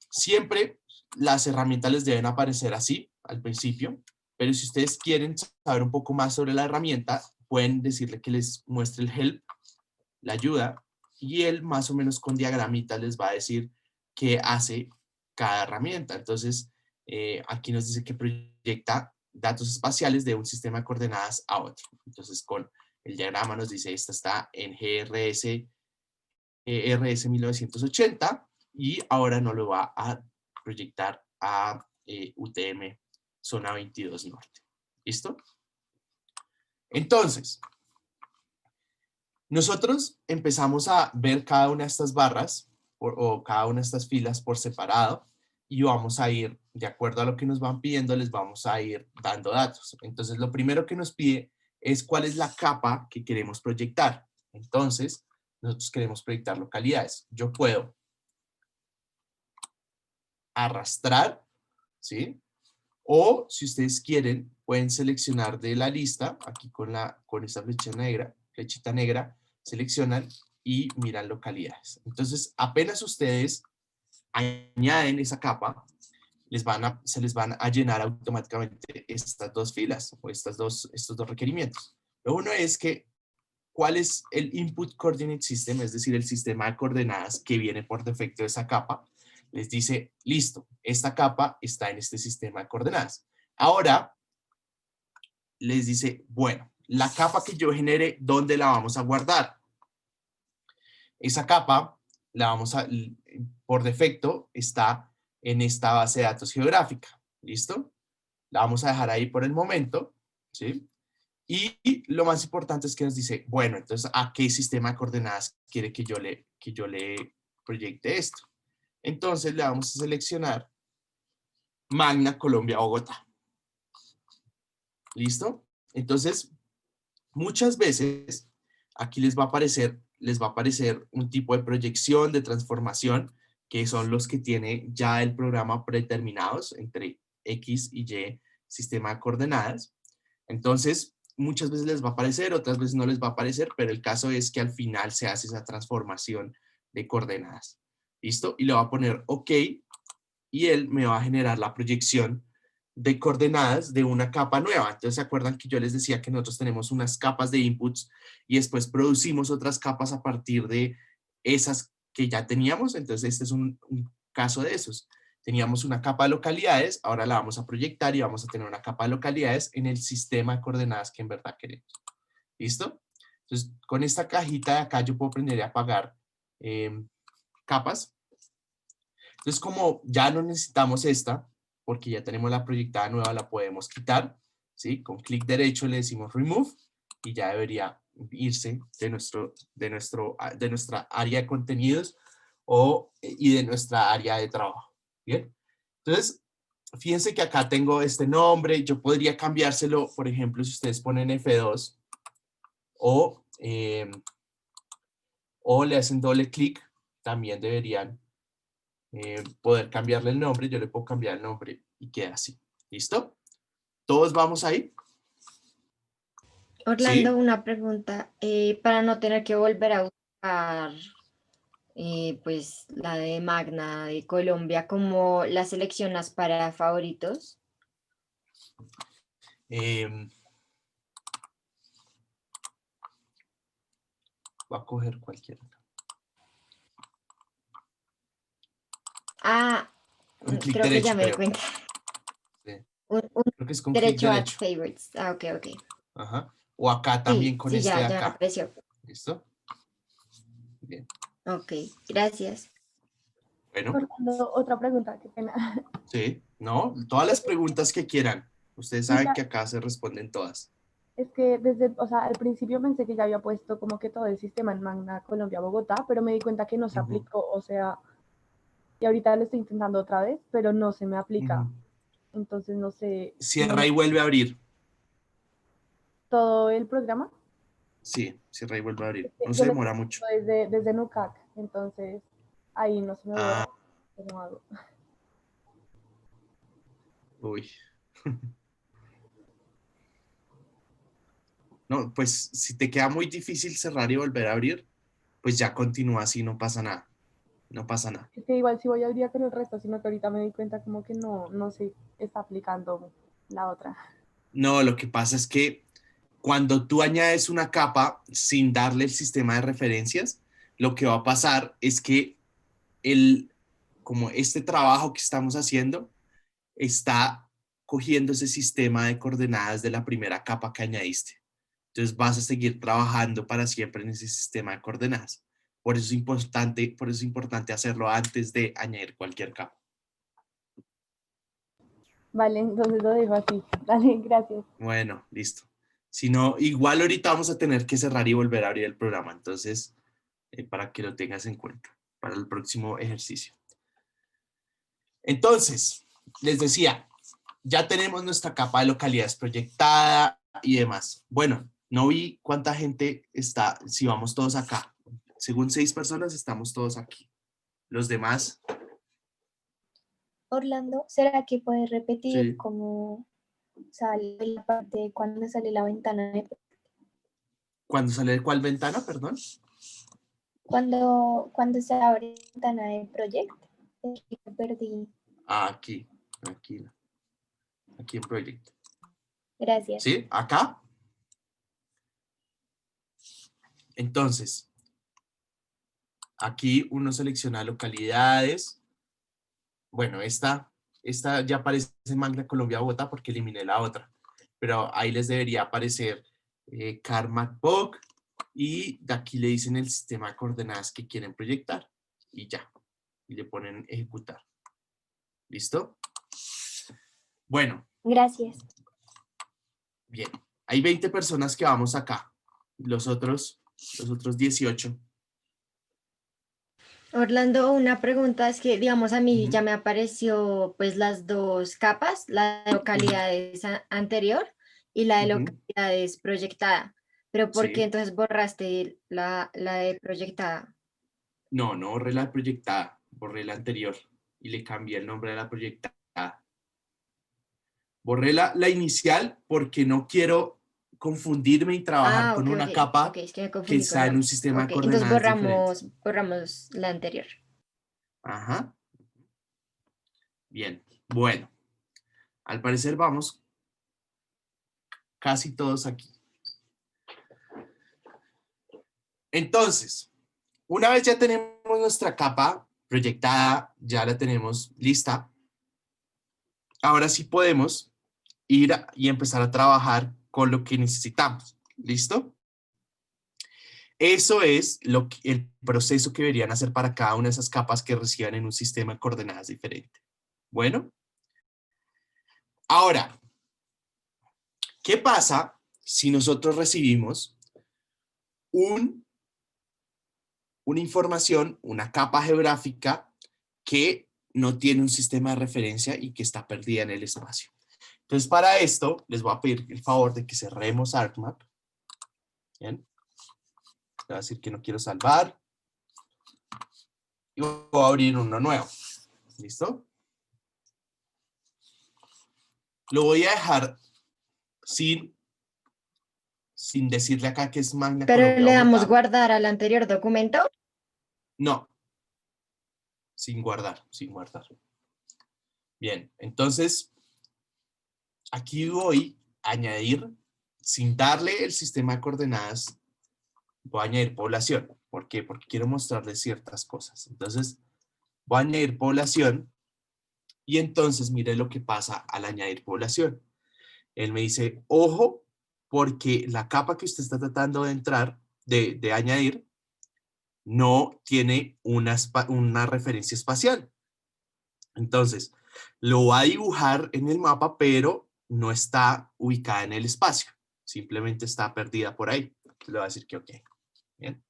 [SPEAKER 1] siempre las herramientas les deben aparecer así al principio, pero si ustedes quieren saber un poco más sobre la herramienta, pueden decirle que les muestre el help, la ayuda, y él más o menos con diagramitas les va a decir qué hace cada herramienta. Entonces, aquí nos dice que proyecta datos espaciales de un sistema de coordenadas a otro. Entonces, con el diagrama nos dice, esta está en GRS, RS 1980, y ahora nos lo va a proyectar a UTM zona 22 norte. ¿Listo? Entonces, nosotros empezamos a ver cada una de estas barras o cada una de estas filas por separado y vamos a ir, de acuerdo a lo que nos van pidiendo, les vamos a ir dando datos. Entonces, lo primero que nos pide es cuál es la capa que queremos proyectar. Entonces, nosotros queremos proyectar localidades. Yo puedo arrastrar, ¿sí? O si ustedes quieren, pueden seleccionar de la lista, aquí con esta flechita negra, seleccionan y miran localidades. Entonces, apenas ustedes añaden esa capa, se les van a llenar automáticamente estas dos filas o estos dos requerimientos. Lo uno es que, ¿cuál es el Input Coordinate System? Es decir, el sistema de coordenadas que viene por defecto de esa capa. Les dice, listo, esta capa está en este sistema de coordenadas. Ahora, les dice, bueno, la capa que yo genere, ¿dónde la vamos a guardar? Esa capa, por defecto, está en esta base de datos geográfica. ¿Listo? La vamos a dejar ahí por el momento, ¿sí? Y lo más importante es que nos dice, bueno, entonces, ¿a qué sistema de coordenadas quiere que yo le proyecte esto? Entonces, le vamos a seleccionar Magna, Colombia, Bogotá. ¿Listo? Entonces, muchas veces aquí les va a aparecer un tipo de proyección, de transformación, que son los que tiene ya el programa predeterminados entre X y Y sistema de coordenadas. Entonces, muchas veces les va a aparecer, otras veces no les va a aparecer, pero el caso es que al final se hace esa transformación de coordenadas. ¿Listo? Y le va a poner OK y él me va a generar la proyección de coordenadas de una capa nueva. Entonces, ¿se acuerdan que yo les decía que nosotros tenemos unas capas de inputs y después producimos otras capas a partir de esas que ya teníamos? Entonces, este es un caso de esos. Teníamos una capa de localidades, ahora la vamos a proyectar y vamos a tener una capa de localidades en el sistema de coordenadas que en verdad queremos. ¿Listo? Entonces, con esta cajita de acá yo puedo aprender a apagar capas. Entonces, como ya no necesitamos esta, porque ya tenemos la proyectada nueva, la podemos quitar, ¿sí? Con clic derecho le decimos Remove y ya debería irse de nuestra área de contenidos y de nuestra área de trabajo. ¿Bien? Entonces, fíjense que acá tengo este nombre. Yo podría cambiárselo, por ejemplo, si ustedes ponen F2 o le hacen doble clic, también deberían poder cambiarle el nombre. Yo le puedo cambiar el nombre y queda así. ¿Listo? ¿Todos vamos ahí?
[SPEAKER 4] Orlando,
[SPEAKER 1] ¿Sí?
[SPEAKER 4] una pregunta. Para no tener que volver a buscar pues la de Magna de Colombia, ¿cómo la seleccionas para favoritos?
[SPEAKER 1] Voy a coger cualquiera.
[SPEAKER 4] Ah,
[SPEAKER 1] Un clic
[SPEAKER 4] creo que ya
[SPEAKER 1] derecho,
[SPEAKER 4] me di
[SPEAKER 1] creo.
[SPEAKER 4] cuenta.
[SPEAKER 1] Sí.
[SPEAKER 4] Un
[SPEAKER 1] Creo que es con clic
[SPEAKER 4] derecho a
[SPEAKER 1] derecho.
[SPEAKER 4] favorites. Ah, ok, ok.
[SPEAKER 1] Ajá. O acá
[SPEAKER 4] Sí,
[SPEAKER 1] también con
[SPEAKER 4] sí,
[SPEAKER 1] este de
[SPEAKER 4] ya me
[SPEAKER 1] acá.
[SPEAKER 4] apareció.
[SPEAKER 1] ¿Listo? Bien.
[SPEAKER 4] Ok, gracias.
[SPEAKER 1] Bueno,
[SPEAKER 3] Orlando, otra pregunta, qué pena.
[SPEAKER 1] sí. No, todas las preguntas que quieran. Ustedes saben
[SPEAKER 3] Mira,
[SPEAKER 1] que acá se responden todas.
[SPEAKER 3] es que o sea, al principio pensé que ya había puesto como que todo el sistema en Magna Colombia Bogotá, pero me di cuenta que no se
[SPEAKER 1] Ujú,
[SPEAKER 3] aplicó, o sea, y ahorita lo estoy intentando otra vez, pero no se me aplica.
[SPEAKER 1] ujú.
[SPEAKER 3] Entonces no sé si
[SPEAKER 1] Cierra y vuelve a abrir.
[SPEAKER 3] todo el programa.
[SPEAKER 1] Sí, cierra y vuelve a abrir. No se
[SPEAKER 3] Yo lo
[SPEAKER 1] demora
[SPEAKER 3] estoy
[SPEAKER 1] mucho.
[SPEAKER 3] haciendo desde Nucac, entonces ahí no se me
[SPEAKER 1] Ah,
[SPEAKER 3] borra. ¿Cómo hago?
[SPEAKER 1] uy. No, pues si te queda muy difícil cerrar y volver a abrir, pues ya continúa así, no pasa nada. no pasa nada.
[SPEAKER 3] Es que igual sí voy al día con el resto, sino que ahorita me di cuenta como que no se está aplicando la otra.
[SPEAKER 1] No, lo que pasa es que cuando tú añades una capa sin darle el sistema de referencias, lo que va a pasar es que como este trabajo que estamos haciendo está cogiendo ese sistema de coordenadas de la primera capa que añadiste. Entonces vas a seguir trabajando para siempre en ese sistema de coordenadas. Por eso es importante hacerlo antes de añadir cualquier capa.
[SPEAKER 3] Vale, entonces lo dejo así. Dale, gracias.
[SPEAKER 1] Bueno, listo. Si no, igual ahorita vamos a tener que cerrar y volver a abrir el programa. Entonces, para que lo tengas en cuenta para el próximo ejercicio. Entonces, les decía, ya tenemos nuestra capa de localidades proyectada y demás. Bueno, no vi cuánta gente está, si vamos todos acá. Según 6 personas, estamos todos aquí. Los demás,
[SPEAKER 7] Orlando, ¿será que puedes repetir
[SPEAKER 1] sí.
[SPEAKER 7] cómo sale la parte cuando sale la ventana de
[SPEAKER 1] ¿Cuándo sale cuál ventana, perdón?
[SPEAKER 7] cuando se abre la ventana de Project? Aquí me perdí.
[SPEAKER 1] Ah, aquí, tranquila. Aquí en Project.
[SPEAKER 7] Gracias.
[SPEAKER 1] ¿Sí? ¿Acá? Entonces, aquí uno selecciona localidades. Bueno, esta ya aparece en Magna Colombia Bogotá porque eliminé la otra. Pero ahí les debería aparecer CarMacBook y de aquí le dicen el sistema de coordenadas que quieren proyectar. Y ya. Y le ponen ejecutar. ¿Listo? Bueno,
[SPEAKER 7] Gracias.
[SPEAKER 1] bien. Hay 20 personas que vamos acá. Los otros 18.
[SPEAKER 4] Orlando, una pregunta es que, digamos, a mí
[SPEAKER 1] Ujú.
[SPEAKER 4] ya me apareció pues las dos capas, la de localidades anterior y la de
[SPEAKER 1] Ujú.
[SPEAKER 4] localidades proyectada. Pero ¿por qué
[SPEAKER 1] Sí.
[SPEAKER 4] entonces borraste la de proyectada?
[SPEAKER 1] No borré la proyectada. Borré la anterior y le cambié el nombre de la proyectada. Borré la inicial porque no quiero confundirme y trabajar
[SPEAKER 4] Ah,
[SPEAKER 1] con
[SPEAKER 4] ok,
[SPEAKER 1] una
[SPEAKER 4] ok,
[SPEAKER 1] capa
[SPEAKER 4] es que me
[SPEAKER 1] que
[SPEAKER 4] confundí con
[SPEAKER 1] está en
[SPEAKER 4] la...
[SPEAKER 1] un sistema de
[SPEAKER 4] Ok, entonces
[SPEAKER 1] coordenadas diferente.
[SPEAKER 4] borramos la anterior.
[SPEAKER 1] Ajá. Bien. Bueno. Al parecer vamos casi todos aquí. Entonces, una vez ya tenemos nuestra capa proyectada, ya la tenemos lista, ahora sí podemos ir y empezar a trabajar con lo que necesitamos. ¿Listo? Eso es el proceso que deberían hacer para cada una de esas capas que reciban en un sistema de coordenadas diferente. Bueno. Ahora, ¿qué pasa si nosotros recibimos una información, una capa geográfica que no tiene un sistema de referencia y que está perdida en el espacio? Entonces, para esto, les voy a pedir el favor de que cerremos ArcMap. Bien. Voy a decir que no quiero salvar. Y voy a abrir uno nuevo. ¿Listo? Lo voy a dejar sin decirle acá que es Magna
[SPEAKER 4] Pero
[SPEAKER 1] Colombia
[SPEAKER 4] le damos
[SPEAKER 1] Bogotá.
[SPEAKER 4] guardar al anterior documento.
[SPEAKER 1] No. Sin guardar. Bien, entonces, aquí voy a añadir, sin darle el sistema de coordenadas, voy a añadir población. ¿Por qué? Porque quiero mostrarles ciertas cosas. Entonces, voy a añadir población y entonces mire lo que pasa al añadir población. Él me dice, ojo, porque la capa que usted está tratando de entrar, de añadir, no tiene una referencia espacial. Entonces, lo va a dibujar en el mapa, pero no está ubicada en el espacio. Simplemente está perdida por ahí. Le voy a decir que ok. Bien.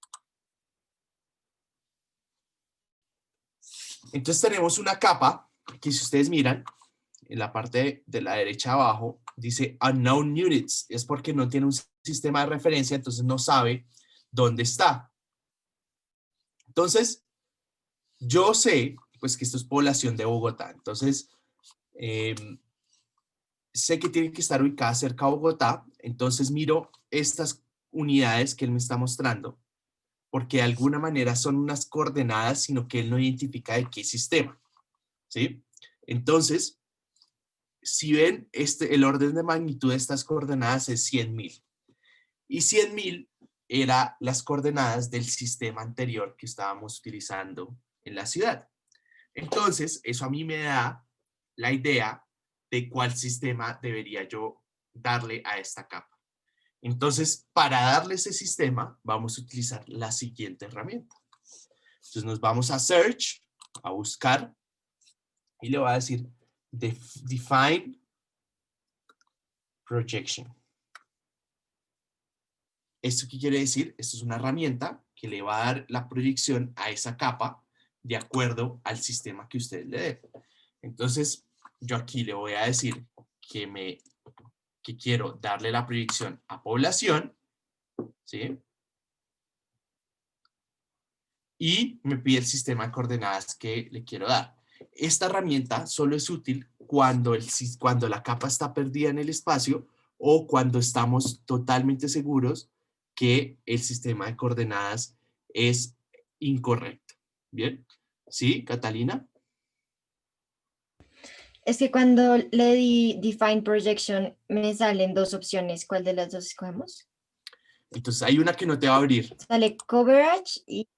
[SPEAKER 1] Entonces tenemos una capa que, si ustedes miran, en la parte de la derecha abajo, dice Unknown Units. Es porque no tiene un sistema de referencia, entonces no sabe dónde está. Entonces, yo sé, pues, que esto es población de Bogotá. Entonces, sé que tiene que estar ubicada cerca de Bogotá. Entonces, miro estas unidades que él me está mostrando porque de alguna manera son unas coordenadas, sino que él no identifica de qué sistema, ¿sí? Entonces, si ven, el orden de magnitud de estas coordenadas es 100.000. Y 100.000 era las coordenadas del sistema anterior que estábamos utilizando en la ciudad. Entonces, eso a mí me da la idea de cuál sistema debería yo darle a esta capa. Entonces, para darle ese sistema, vamos a utilizar la siguiente herramienta. Entonces, nos vamos a Search, a buscar, y le voy a decir Define Projection. ¿Esto qué quiere decir? Esto es una herramienta que le va a dar la proyección a esa capa de acuerdo al sistema que usted le dé. Entonces, yo aquí le voy a decir que quiero darle la proyección a población, ¿sí? Y me pide el sistema de coordenadas que le quiero dar. Esta herramienta solo es útil cuando la capa está perdida en el espacio o cuando estamos totalmente seguros que el sistema de coordenadas es incorrecto. ¿Bien? ¿Sí, Catalina?
[SPEAKER 4] Es que cuando le di Define Projection me salen dos opciones. ¿Cuál de las dos escogemos?
[SPEAKER 1] Entonces hay una que no te va a abrir.
[SPEAKER 4] Sale Coverage y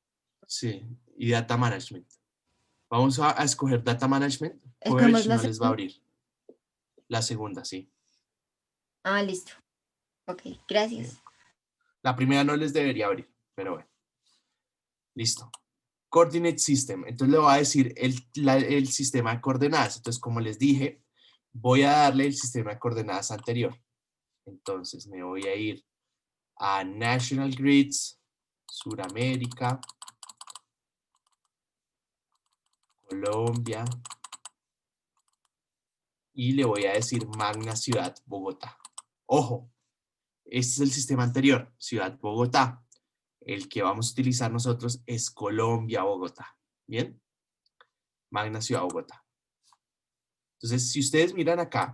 [SPEAKER 1] Sí, y Data Management. Vamos a escoger Data Management.
[SPEAKER 4] Escogemos
[SPEAKER 1] Coverage
[SPEAKER 4] la
[SPEAKER 1] no les va a
[SPEAKER 4] segunda.
[SPEAKER 1] abrir. La segunda, sí.
[SPEAKER 4] Listo. Ok, gracias.
[SPEAKER 1] La primera no les debería abrir, pero bueno. Listo. Coordinate System. Entonces le voy a decir el sistema de coordenadas. Entonces, como les dije, voy a darle el sistema de coordenadas anterior. Entonces me voy a ir a National Grids, Suramérica, Colombia, y le voy a decir Magna Ciudad Bogotá. Ojo, este es el sistema anterior, Ciudad Bogotá. El que vamos a utilizar nosotros es Colombia Bogotá. ¿Bien? Magna Ciudad Bogotá. Entonces, si ustedes miran acá,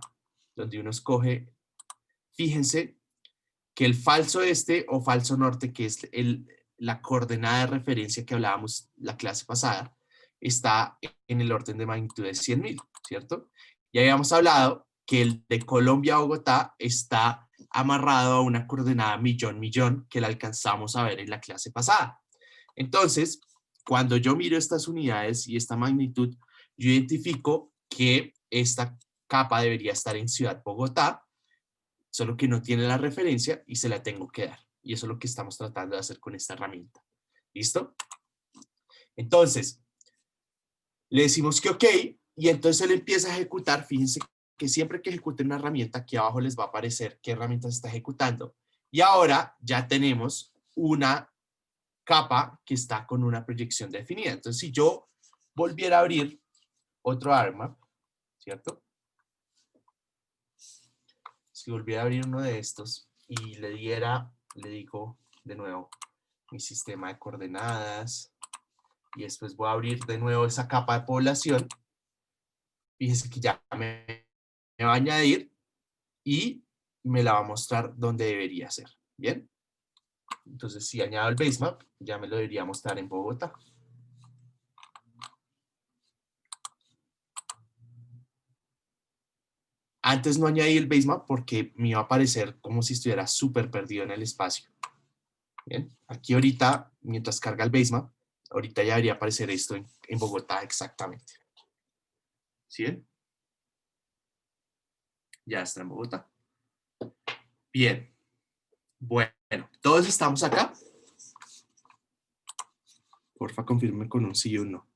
[SPEAKER 1] donde uno escoge, fíjense que el falso este o falso norte, que es la coordenada de referencia que hablábamos la clase pasada, está en el orden de magnitud de 100.000, ¿cierto? Ya habíamos hablado que el de Colombia a Bogotá está amarrado a una coordenada millón, que la alcanzamos a ver en la clase pasada. Entonces, cuando yo miro estas unidades y esta magnitud, yo identifico que esta capa debería estar en Ciudad Bogotá, solo que no tiene la referencia y se la tengo que dar. Y eso es lo que estamos tratando de hacer con esta herramienta. ¿Listo? Entonces, le decimos que ok, y entonces él empieza a ejecutar. Fíjense que siempre que ejecute una herramienta, aquí abajo les va a aparecer qué herramienta se está ejecutando. Y ahora ya tenemos una capa que está con una proyección definida. Entonces, si yo volviera a abrir otro ArcMap, ¿cierto? Si volviera a abrir uno de estos y le digo de nuevo mi sistema de coordenadas y después voy a abrir de nuevo esa capa de población, fíjense que ya me va a añadir y me la va a mostrar donde debería ser. ¿Bien? Entonces, si añado el basemap, ya me lo debería mostrar en Bogotá. Antes no añadí el basemap porque me iba a aparecer como si estuviera súper perdido en el espacio. Bien, aquí ahorita, mientras carga el basemap, ahorita ya debería aparecer esto en Bogotá exactamente. ¿Sí ven? Ya está en Bogotá. Bien. Bueno, ¿todos estamos acá? Porfa, confirme con un sí o un no.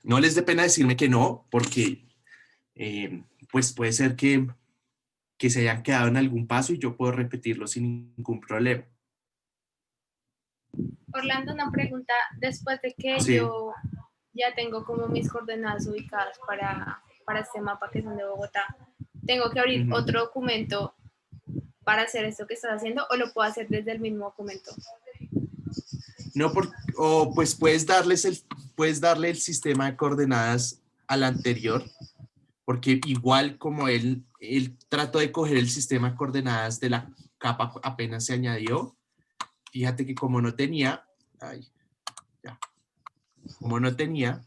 [SPEAKER 1] No les dé pena decirme que no, porque pues puede ser que se hayan quedado en algún paso y yo puedo repetirlo sin ningún problema.
[SPEAKER 8] Orlando, una pregunta, después de que
[SPEAKER 1] Sí.
[SPEAKER 8] yo ya tengo como mis coordenadas ubicadas para este mapa que son de Bogotá, ¿tengo que abrir
[SPEAKER 1] Ujú.
[SPEAKER 8] otro documento para hacer esto que estás haciendo o lo puedo hacer desde el mismo documento?
[SPEAKER 1] No, pues puedes darle el sistema de coordenadas al anterior, porque igual como él trató de coger el sistema de coordenadas de la capa apenas se añadió, fíjate que como no tenía, Ay, ya. Como no tenía,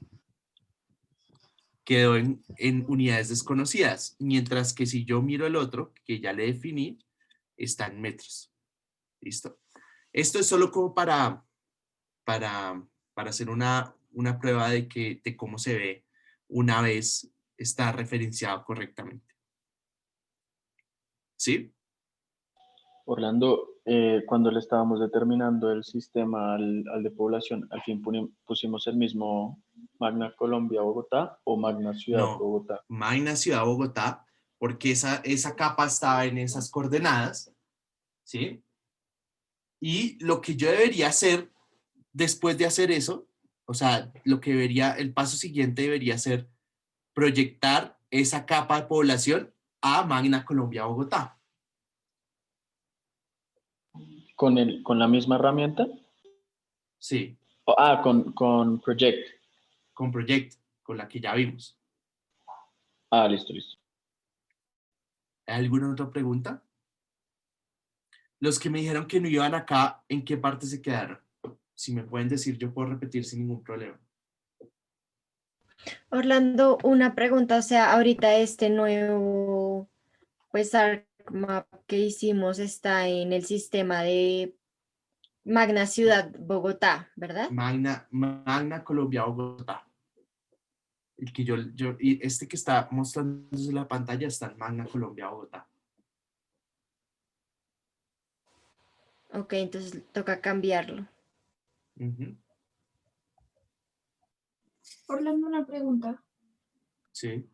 [SPEAKER 1] quedó en unidades desconocidas, mientras que si yo miro el otro, que ya le definí, está en metros. ¿Listo? Esto es solo como para hacer una prueba de cómo se ve una vez está referenciado correctamente. ¿Sí?
[SPEAKER 9] Orlando, cuando le estábamos determinando el sistema al de población, ¿al fin pusimos el mismo Magna Colombia Bogotá o Magna Ciudad
[SPEAKER 1] No,
[SPEAKER 9] Bogotá?
[SPEAKER 1] Magna Ciudad Bogotá, porque esa capa estaba en esas coordenadas, ¿sí? Y lo que yo debería hacer después de hacer eso, o sea, el paso siguiente debería ser proyectar esa capa de población a Magna Colombia Bogotá.
[SPEAKER 9] ¿Con la misma herramienta?
[SPEAKER 1] Sí,
[SPEAKER 9] Con Project.
[SPEAKER 1] con Project, con la que ya vimos.
[SPEAKER 9] Listo.
[SPEAKER 1] ¿Hay alguna otra pregunta? Los que me dijeron que no iban acá, ¿en qué parte se quedaron? Si me pueden decir, yo puedo repetir sin ningún problema.
[SPEAKER 4] Orlando, una pregunta, o sea, ahorita este nuevo, pues, ArcMap que hicimos está en el sistema de Magna Ciudad Bogotá, ¿verdad?
[SPEAKER 1] Magna Colombia Bogotá. El que y este que está mostrándose en la pantalla está en Magna Colombia Bogotá.
[SPEAKER 4] Ok, entonces toca cambiarlo.
[SPEAKER 1] Ujú.
[SPEAKER 10] Orlando, una pregunta.
[SPEAKER 1] Sí.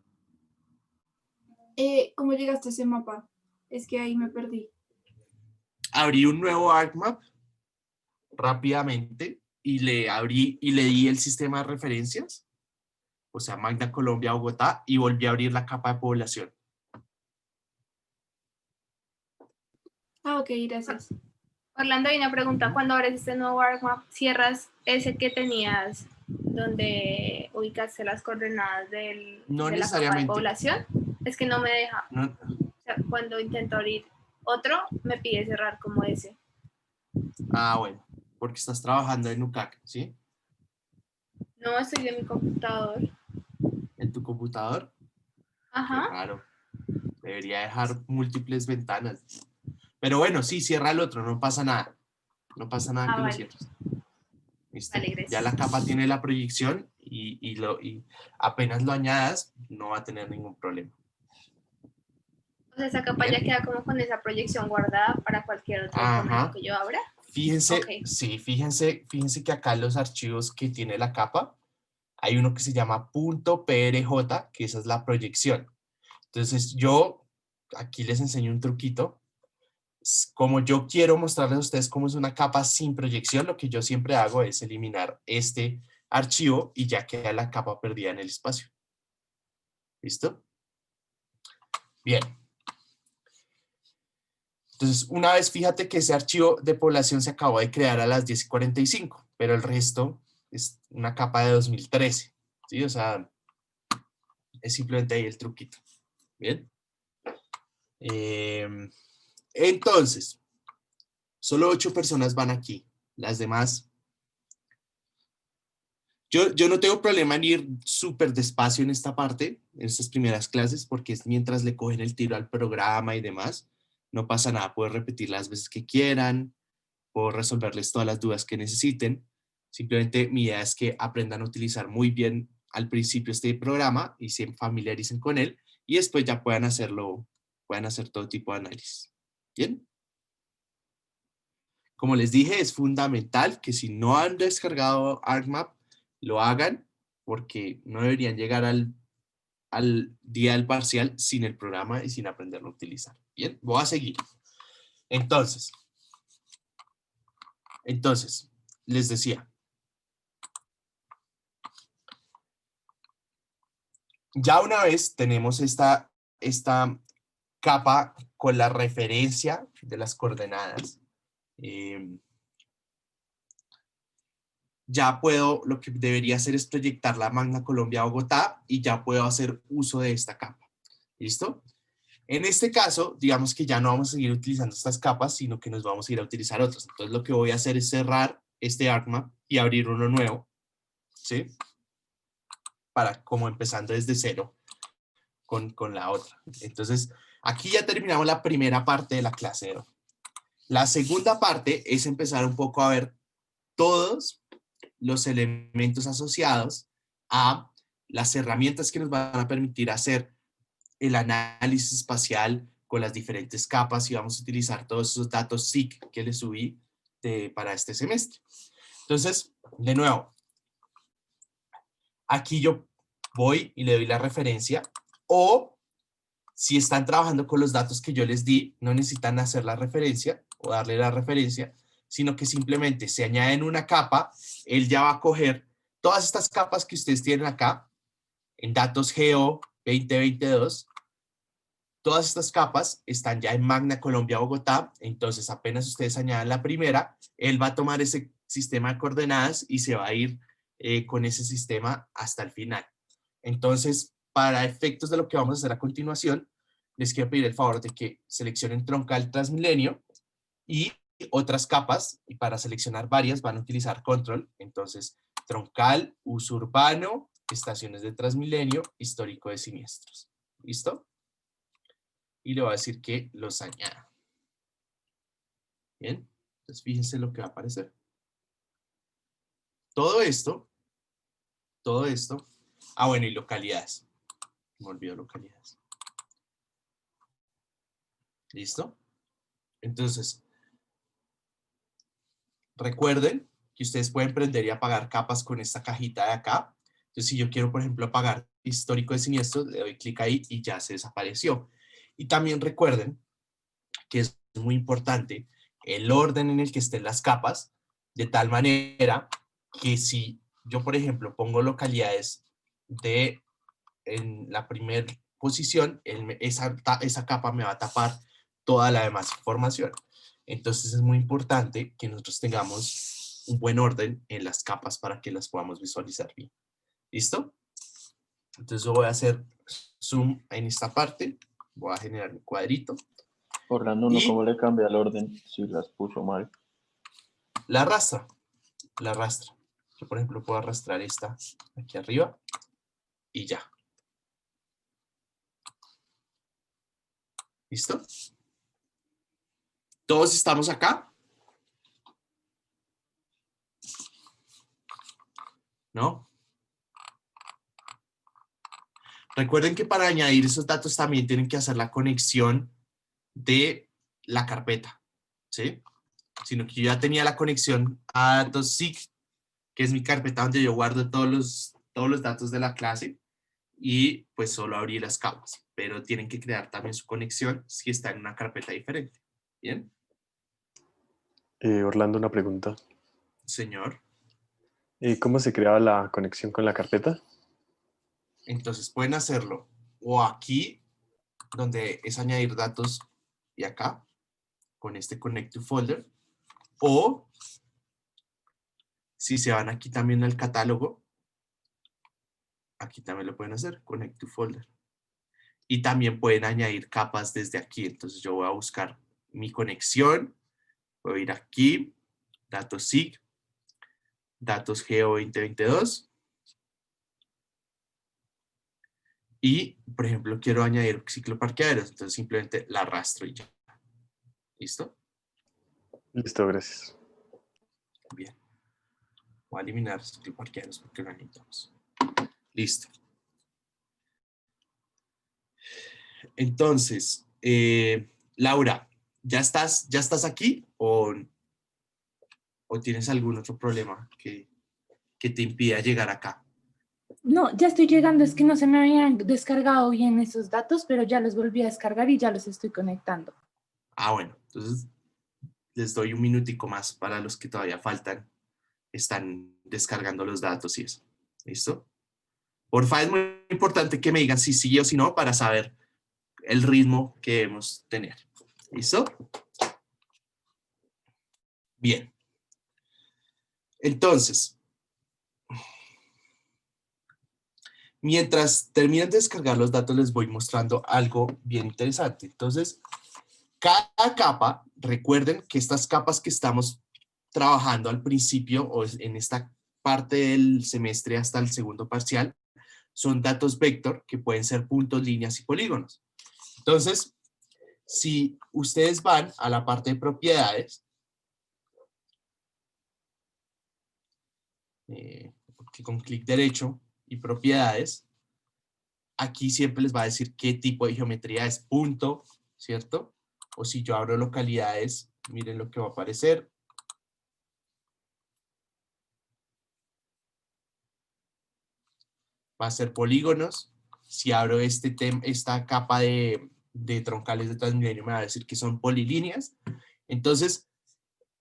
[SPEAKER 10] ¿Cómo llegaste a ese mapa? Es que ahí me perdí.
[SPEAKER 1] Abrí un nuevo ArcMap rápidamente y le di el sistema de referencias, o sea, Magna Colombia Bogotá, y volví a abrir la capa de población.
[SPEAKER 10] Ok, gracias.
[SPEAKER 8] Orlando, hay una pregunta. Cuando abres este nuevo ArcMap, ¿cierras ese que tenías donde ubicaste las coordenadas
[SPEAKER 1] No
[SPEAKER 8] de la capa de
[SPEAKER 1] necesariamente.
[SPEAKER 8] población? Es que no me deja.
[SPEAKER 1] No,
[SPEAKER 8] O sea, cuando intento abrir otro, me pide cerrar como ese.
[SPEAKER 1] bueno, porque estás trabajando en UCAC, ¿sí?
[SPEAKER 8] No, estoy de mi computador.
[SPEAKER 1] En tu computador.
[SPEAKER 8] Ajá.
[SPEAKER 1] Qué raro. Debería dejar múltiples ventanas. Pero bueno, sí, cierra el otro, no pasa nada. No pasa nada que lo
[SPEAKER 8] Vale.
[SPEAKER 1] cierres. ¿Listo?
[SPEAKER 8] Vale, gracias.
[SPEAKER 1] Ya la capa tiene la proyección y apenas lo añadas, no va a tener ningún problema.
[SPEAKER 8] O sea, esa capa
[SPEAKER 1] Bien.
[SPEAKER 8] ya queda como con esa proyección guardada para cualquier otro documento que yo abra.
[SPEAKER 1] Fíjense,
[SPEAKER 8] Ok.
[SPEAKER 1] sí, fíjense que acá en los archivos que tiene la capa, hay uno que se llama .prj, que esa es la proyección. Entonces yo, aquí les enseño un truquito. Como yo quiero mostrarles a ustedes cómo es una capa sin proyección, lo que yo siempre hago es eliminar este archivo y ya queda la capa perdida en el espacio. ¿Listo? Bien. Entonces, una vez fíjate que ese archivo de población se acabó de crear a las 10:45, pero el resto es una capa de 2013. ¿Sí? O sea, es simplemente ahí el truquito. Bien. Entonces, solo 8 personas van aquí. Las demás... Yo no tengo problema en ir súper despacio en esta parte, en estas primeras clases, porque es mientras le cogen el tiro al programa y demás. No pasa nada, puedo repetir las veces que quieran, puedo resolverles todas las dudas que necesiten. Simplemente mi idea es que aprendan a utilizar muy bien al principio este programa y se familiaricen con él y después ya puedan hacer todo tipo de análisis. ¿Bien? Como les dije, es fundamental que si no han descargado ArcMap, lo hagan porque no deberían llegar al día del parcial sin el programa y sin aprenderlo a utilizar. Bien, voy a seguir. Entonces, les decía, ya una vez tenemos esta capa con la referencia de las coordenadas, ya puedo, lo que debería hacer es proyectar la Magna Colombia Bogotá y ya puedo hacer uso de esta capa. ¿Listo? En este caso, digamos que ya no vamos a seguir utilizando estas capas, sino que nos vamos a ir a utilizar otras. Entonces lo que voy a hacer es cerrar este ArcMap y abrir uno nuevo, ¿sí? Para como empezando desde cero con la otra. Entonces, aquí ya terminamos la primera parte de la clase de hoy. La segunda parte es empezar un poco a ver todos los elementos asociados a las herramientas que nos van a permitir hacer el análisis espacial con las diferentes capas y vamos a utilizar todos esos datos SIG que les subí para este semestre. Entonces, de nuevo, aquí yo voy y le doy la referencia, o si están trabajando con los datos que yo les di, no necesitan hacer la referencia o darle la referencia, sino que simplemente se añaden una capa, él ya va a coger todas estas capas que ustedes tienen acá, en datos Geo 2022, todas estas capas están ya en Magna Colombia Bogotá, entonces apenas ustedes añadan la primera, él va a tomar ese sistema de coordenadas y se va a ir con ese sistema hasta el final. Entonces, para efectos de lo que vamos a hacer a continuación, les quiero pedir el favor de que seleccionen Troncal Transmilenio y otras capas, y para seleccionar varias van a utilizar Control. Entonces, Troncal, Uso Urbano, Estaciones de Transmilenio, Histórico de Siniestros. ¿Listo? Y le voy a decir que los añada. Bien, entonces fíjense lo que va a aparecer. Todo esto, bueno, y localidades. Me olvidó localidades. ¿Listo? Entonces, recuerden que ustedes pueden prender y apagar capas con esta cajita de acá. Entonces, si yo quiero, por ejemplo, apagar histórico de siniestros, le doy clic ahí y ya se desapareció. Y también recuerden que es muy importante el orden en el que estén las capas, de tal manera que si yo, por ejemplo, pongo localidades en la primera posición, esa capa me va a tapar toda la demás información. Entonces es muy importante que nosotros tengamos un buen orden en las capas para que las podamos visualizar bien. ¿Listo? Entonces yo voy a hacer zoom en esta parte. Voy a generar un cuadrito.
[SPEAKER 9] Orlando, ¿uno cómo le cambia el orden si las puso mal?
[SPEAKER 1] La arrastra. Yo, por ejemplo, puedo arrastrar esta aquí arriba y ya. ¿Listo? ¿Todos estamos acá? ¿No? Recuerden que para añadir esos datos también tienen que hacer la conexión de la carpeta, ¿sí? Sino que yo ya tenía la conexión a datos SIG, que es mi carpeta donde yo guardo todos los datos de la clase, y pues solo abrí las capas, pero tienen que crear también su conexión si está en una carpeta diferente. ¿Bien?
[SPEAKER 6] Orlando, una pregunta.
[SPEAKER 1] Señor.
[SPEAKER 6] ¿Cómo se creaba la conexión con la carpeta?
[SPEAKER 1] Entonces pueden hacerlo o aquí, donde es añadir datos, y acá, con este Connect to Folder, o si se van aquí también al catálogo, aquí también lo pueden hacer, Connect to Folder. Y también pueden añadir capas desde aquí. Entonces yo voy a buscar mi conexión, voy a ir aquí, datos SIG, datos Geo 2022. Y, por ejemplo, quiero añadir ciclo parqueaderos, entonces simplemente la arrastro y ya. ¿Listo?
[SPEAKER 6] Listo, gracias.
[SPEAKER 1] Bien. Voy a eliminar ciclo parqueaderos porque no necesitamos. Listo. Entonces, Laura, ¿ya estás aquí o tienes algún otro problema que te impida llegar acá?
[SPEAKER 3] No, ya estoy llegando, es que no se me habían descargado bien esos datos, pero ya los volví a descargar y ya los estoy conectando.
[SPEAKER 1] Ah, bueno, entonces les doy un minutico más para los que todavía faltan. Están descargando los datos y eso. ¿Listo? Porfa, es muy importante que me digan si sí o si no para saber el ritmo que debemos tener. ¿Listo? Bien. Entonces, mientras terminan de descargar los datos, les voy mostrando algo bien interesante. Entonces, cada capa, recuerden que estas capas que estamos trabajando al principio o en esta parte del semestre hasta el segundo parcial son datos vector que pueden ser puntos, líneas y polígonos. Entonces, si ustedes van a la parte de propiedades, con clic derecho y propiedades, aquí siempre les va a decir qué tipo de geometría es punto, ¿cierto? O si yo abro localidades, miren lo que va a aparecer. Va a ser polígonos. Si abro esta capa de troncales de Transmilenio, me va a decir que son polilíneas. Entonces,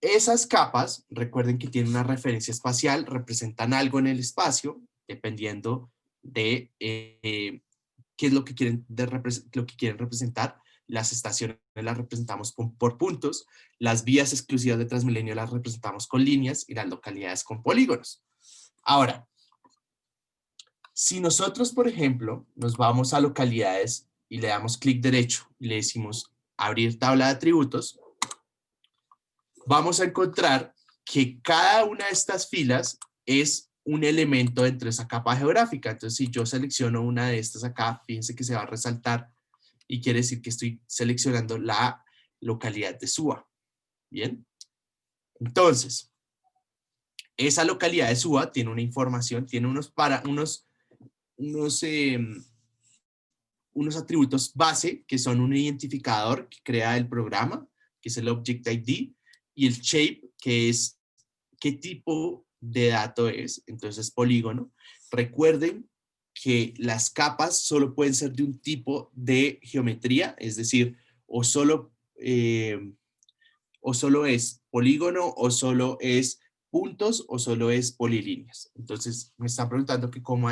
[SPEAKER 1] esas capas, recuerden que tienen una referencia espacial, representan algo en el espacio, dependiendo de qué es lo que quieren representar. Las estaciones las representamos por puntos, las vías exclusivas de Transmilenio las representamos con líneas y las localidades con polígonos. Ahora, si nosotros, por ejemplo, nos vamos a localidades y le damos clic derecho y le decimos abrir tabla de atributos, vamos a encontrar que cada una de estas filas es un elemento dentro de esa capa geográfica. Entonces, si yo selecciono una de estas acá, fíjense que se va a resaltar y quiere decir que estoy seleccionando la localidad de Suba. ¿Bien? Entonces, esa localidad de Suba tiene una información, tiene unos atributos base, que son un identificador que crea el programa, que es el Object ID, y el shape, que es qué tipo de dato es, entonces polígono. Recuerden que las capas solo pueden ser de un tipo de geometría, es decir, o solo es polígono, o solo es puntos, o solo es polilíneas. Entonces me están preguntando que cómo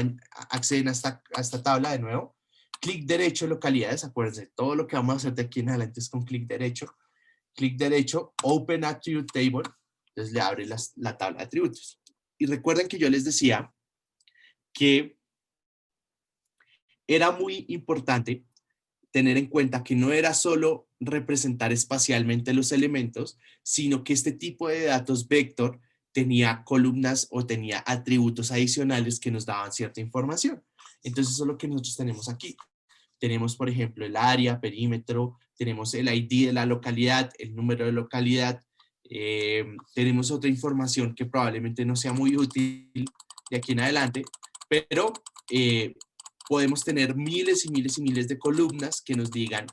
[SPEAKER 1] acceden a esta tabla de nuevo. Clic derecho, localidades, acuérdense, todo lo que vamos a hacer de aquí en adelante es con clic derecho, Open Attribute Table, entonces le abre la tabla de atributos. Y recuerden que yo les decía que era muy importante tener en cuenta que no era solo representar espacialmente los elementos, sino que este tipo de datos vector tenía columnas o tenía atributos adicionales que nos daban cierta información. Entonces eso es lo que nosotros tenemos aquí. Tenemos, por ejemplo, el área, perímetro, tenemos el ID de la localidad, el número de localidad, tenemos otra información que probablemente no sea muy útil de aquí en adelante, pero podemos tener miles y miles y miles de columnas que nos digan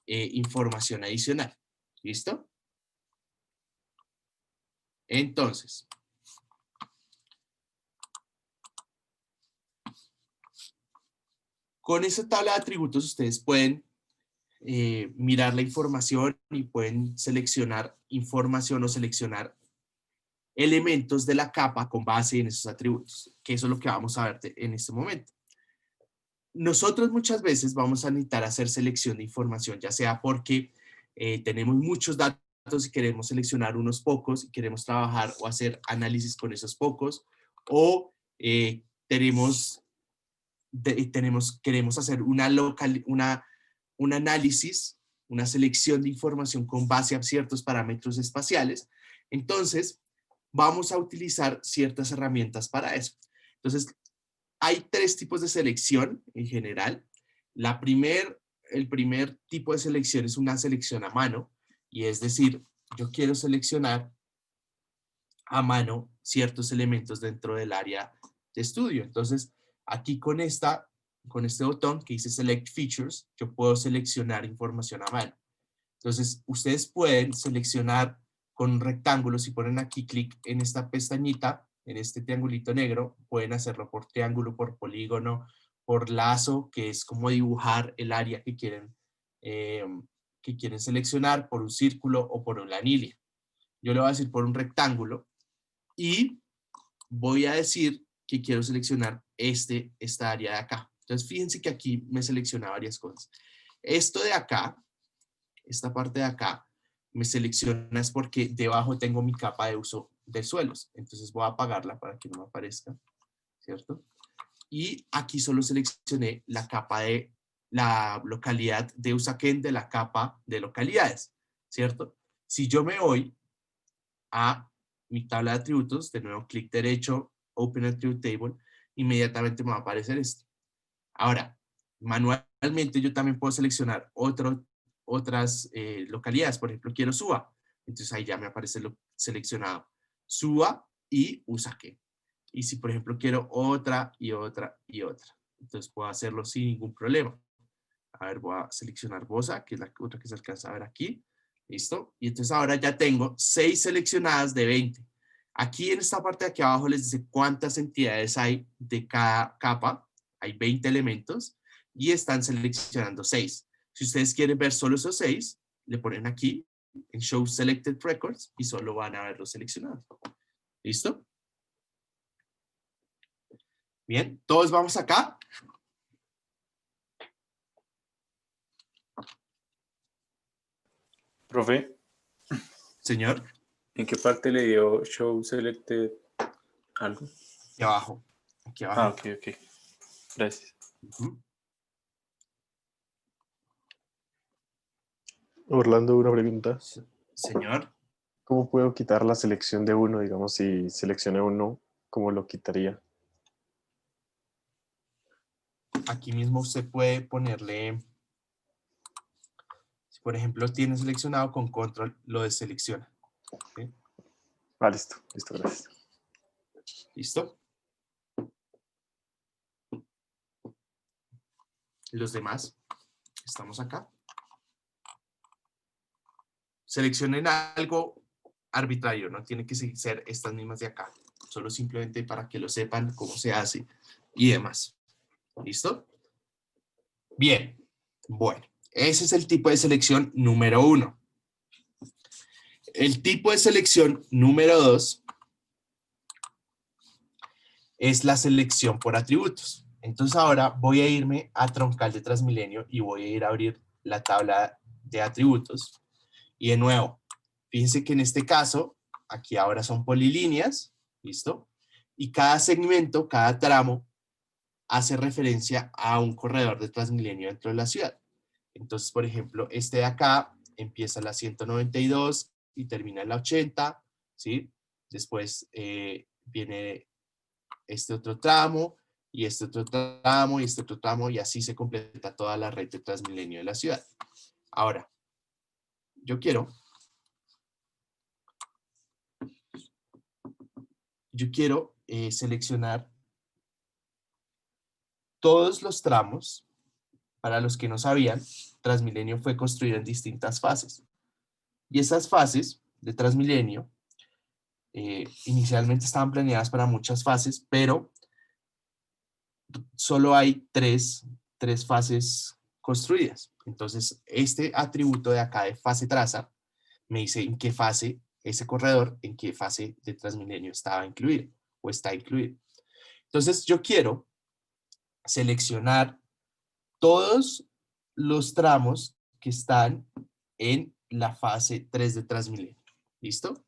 [SPEAKER 1] información adicional. ¿Listo? Entonces, con esa tabla de atributos ustedes pueden mirar la información y pueden seleccionar información o seleccionar elementos de la capa con base en esos atributos, que eso es lo que vamos a ver en este momento. Nosotros muchas veces vamos a necesitar hacer selección de información, ya sea porque tenemos muchos datos y queremos seleccionar unos pocos y queremos trabajar o hacer análisis con esos pocos, o queremos hacer un análisis, una selección de información con base a ciertos parámetros espaciales. Entonces, vamos a utilizar ciertas herramientas para eso. Entonces, hay tres tipos de selección en general. El primer tipo de selección es una selección a mano, y es decir, yo quiero seleccionar a mano ciertos elementos dentro del área de estudio. Entonces, aquí con este botón que dice Select Features, yo puedo seleccionar información a mano. Entonces, ustedes pueden seleccionar con un rectángulo. Si ponen aquí clic en esta pestañita, en este triangulito negro, pueden hacerlo por triángulo, por polígono, por lazo, que es como dibujar el área que quieren seleccionar, por un círculo o por una anilla. Yo le voy a decir por un rectángulo y voy a decir que quiero seleccionar esta área de acá. Entonces, fíjense que aquí me selecciona varias cosas. Esto de acá, esta parte de acá, me selecciona es porque debajo tengo mi capa de uso de suelos. Entonces voy a apagarla para que no me aparezca, ¿cierto? Y aquí solo seleccioné la capa de la localidad de Usaquén de la capa de localidades, ¿cierto? Si yo me voy a mi tabla de atributos, de nuevo clic derecho, Open Attribute Table, inmediatamente me va a aparecer esto. Ahora, manualmente yo también puedo seleccionar otras localidades. Por ejemplo, quiero Suba. Entonces ahí ya me aparece lo seleccionado. Suba y Usaquén. Y si, por ejemplo, quiero otra y otra y otra, entonces puedo hacerlo sin ningún problema. A ver, voy a seleccionar Bosa, que es la otra que se alcanza a ver aquí. ¿Listo? Y entonces ahora ya tengo 6 seleccionadas de 20. Aquí en esta parte de aquí abajo les dice cuántas entidades hay de cada capa. Hay 20 elementos y están seleccionando 6. Si ustedes quieren ver solo esos 6, le ponen aquí en Show Selected Records y solo van a ver los seleccionados. ¿Listo? Bien, todos vamos acá.
[SPEAKER 11] Profe,
[SPEAKER 1] Señor,
[SPEAKER 11] ¿en qué parte le dio Show Selected algo?
[SPEAKER 1] aquí abajo. Aquí abajo.
[SPEAKER 11] Ah, ok. Gracias.
[SPEAKER 6] Orlando, una pregunta.
[SPEAKER 1] Señor.
[SPEAKER 6] ¿Cómo puedo quitar la selección de uno? Digamos, si seleccioné uno, ¿cómo lo quitaría?
[SPEAKER 1] Aquí mismo usted puede ponerle, si por ejemplo tiene seleccionado con control, lo deselecciona. ¿Sí?
[SPEAKER 6] Ah, listo, gracias.
[SPEAKER 1] ¿Listo? Los demás, estamos acá. Seleccionen algo arbitrario, no tiene que ser estas mismas de acá. Solo simplemente para que lo sepan cómo se hace y demás. ¿Listo? Bien. Bueno, ese es el tipo de selección número 1. El tipo de selección número 2 es la selección por atributos. Entonces ahora voy a irme a Troncal de Transmilenio y voy a ir a abrir la tabla de atributos. Y de nuevo, fíjense que en este caso, aquí ahora son polilíneas, ¿listo? Y cada segmento, cada tramo, hace referencia a un corredor de Transmilenio dentro de la ciudad. Entonces, por ejemplo, este de acá empieza en la 192 y termina en la 80, ¿sí? Después viene este otro tramo, y este otro tramo, y este otro tramo, y así se completa toda la red de Transmilenio de la ciudad. Ahora, yo quiero seleccionar todos los tramos. Para los que no sabían, Transmilenio fue construido en distintas fases. Y esas fases de Transmilenio inicialmente estaban planeadas para muchas fases, pero solo hay tres fases construidas. Entonces, este atributo de acá de fase traza me dice en qué fase ese corredor, en qué fase de Transmilenio estaba incluido o está incluido. Entonces, yo quiero seleccionar todos los tramos que están en la fase 3 de Transmilenio. ¿Listo?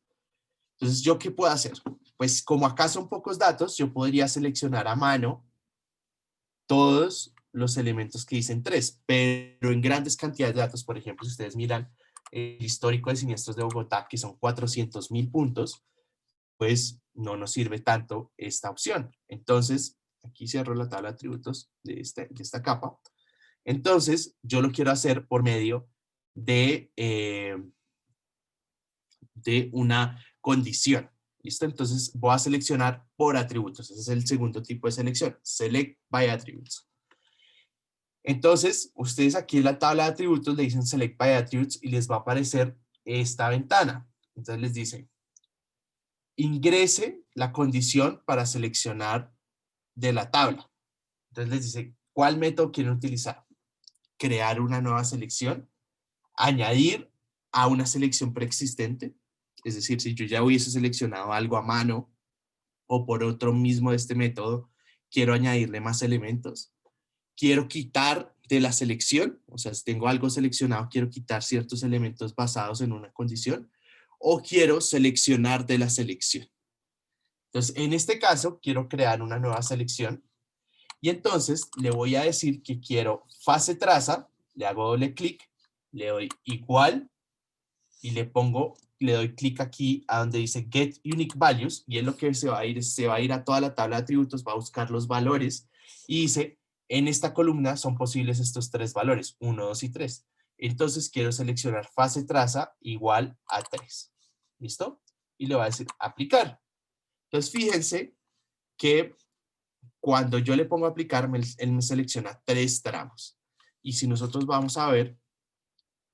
[SPEAKER 1] Entonces, ¿yo qué puedo hacer? Pues como acá son pocos datos, yo podría seleccionar a mano todos los elementos que dicen 3, pero en grandes cantidades de datos, por ejemplo, si ustedes miran el histórico de siniestros de Bogotá, que son 400.000 puntos, pues no nos sirve tanto esta opción. Entonces, aquí cierro la tabla de atributos de esta capa. Entonces, yo lo quiero hacer por medio de una condición. ¿Listo? Entonces, voy a seleccionar por atributos. Ese es el segundo tipo de selección. Select by Attributes. Entonces, ustedes aquí en la tabla de atributos le dicen Select by Attributes y les va a aparecer esta ventana. Entonces, les dice, ingrese la condición para seleccionar de la tabla. Entonces, les dice, ¿cuál método quieren utilizar? Crear una nueva selección, añadir a una selección preexistente, es decir, si yo ya hubiese seleccionado algo a mano o por otro mismo de este método, quiero añadirle más elementos, quiero quitar de la selección, o sea, si tengo algo seleccionado, quiero quitar ciertos elementos basados en una condición, o quiero seleccionar de la selección. Entonces, en este caso, quiero crear una nueva selección. Y entonces le voy a decir que quiero fase traza, le hago doble clic, le doy igual y le pongo le doy clic aquí a donde dice Get Unique Values, y es lo que se va a ir a toda la tabla de atributos, va a buscar los valores, y dice, en esta columna son posibles estos 3 valores, 1, 2 y 3. Entonces quiero seleccionar fase traza igual a 3. ¿Listo? Y le voy a decir aplicar. Entonces fíjense que cuando yo le pongo aplicar, él me selecciona 3 tramos. Y si nosotros vamos a ver,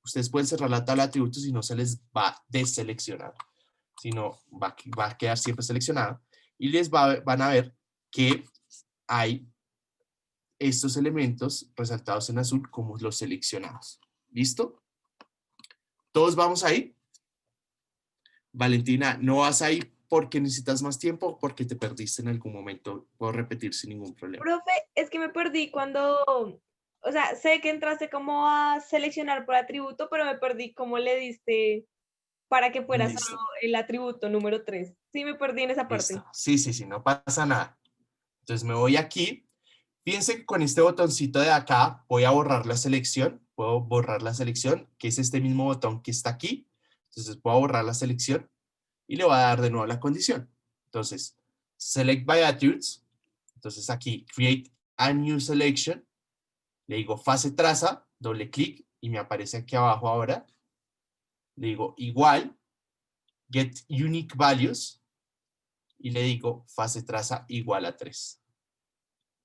[SPEAKER 1] ustedes pueden cerrar la tabla de atributos y no se les va a deseleccionar, sino va a quedar siempre seleccionado. Y van a ver que hay estos elementos resaltados en azul como los seleccionados. ¿Listo? ¿Todos vamos ahí? Valentina, ¿no vas ahí porque necesitas más tiempo o porque te perdiste en algún momento? Puedo repetir sin ningún problema.
[SPEAKER 5] Profe, es que me perdí cuando, o sea, sé que entraste como a seleccionar por atributo, pero me perdí cómo le diste para que fuera
[SPEAKER 1] Listo.
[SPEAKER 5] solo el atributo número 3. Sí, me perdí en esa parte.
[SPEAKER 1] Listo. Sí, no pasa nada. Entonces me voy aquí. Fíjense que con este botoncito de acá voy a borrar la selección. Puedo borrar la selección, que es este mismo botón que está aquí. Entonces puedo borrar la selección y le voy a dar de nuevo la condición. Entonces, Select by Attributes. Entonces aquí, Create a New Selection. Le digo fase traza, doble clic y me aparece aquí abajo ahora. Le digo igual, Get Unique Values. Y le digo fase traza igual a 3.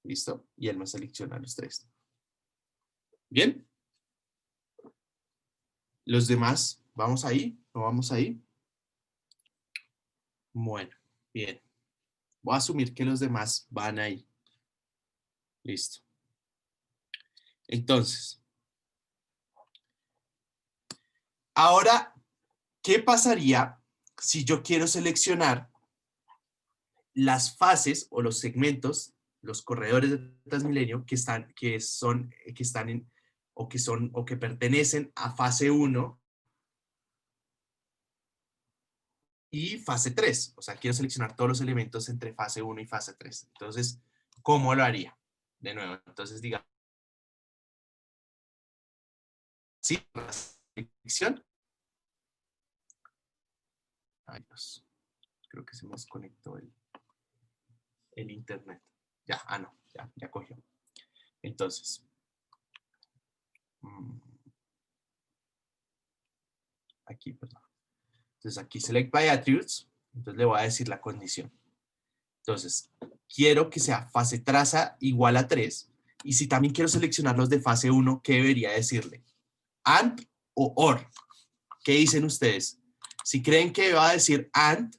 [SPEAKER 1] ¿Listo? Y él me selecciona los 3. ¿Bien? Los demás, ¿vamos ahí? ¿No vamos ahí? Bueno, bien. Voy a asumir que los demás van ahí. Listo. Entonces, ahora, ¿qué pasaría si yo quiero seleccionar las fases o los segmentos, los corredores de Transmilenio que pertenecen a fase 1 y fase 3? O sea, quiero seleccionar todos los elementos entre fase 1 y fase 3. Entonces, ¿cómo lo haría? De nuevo, entonces digamos, sí, la selección. Ay, Dios. Creo que se me desconectó el internet. Ya, no, ya cogió. Entonces, aquí, perdón. Entonces aquí Select by Attributes, entonces le voy a decir la condición. Entonces, quiero que sea fase traza igual a 3, y si también quiero seleccionar los de fase 1, ¿qué debería decirle? AND o OR. ¿Qué dicen ustedes? Si creen que va a decir AND,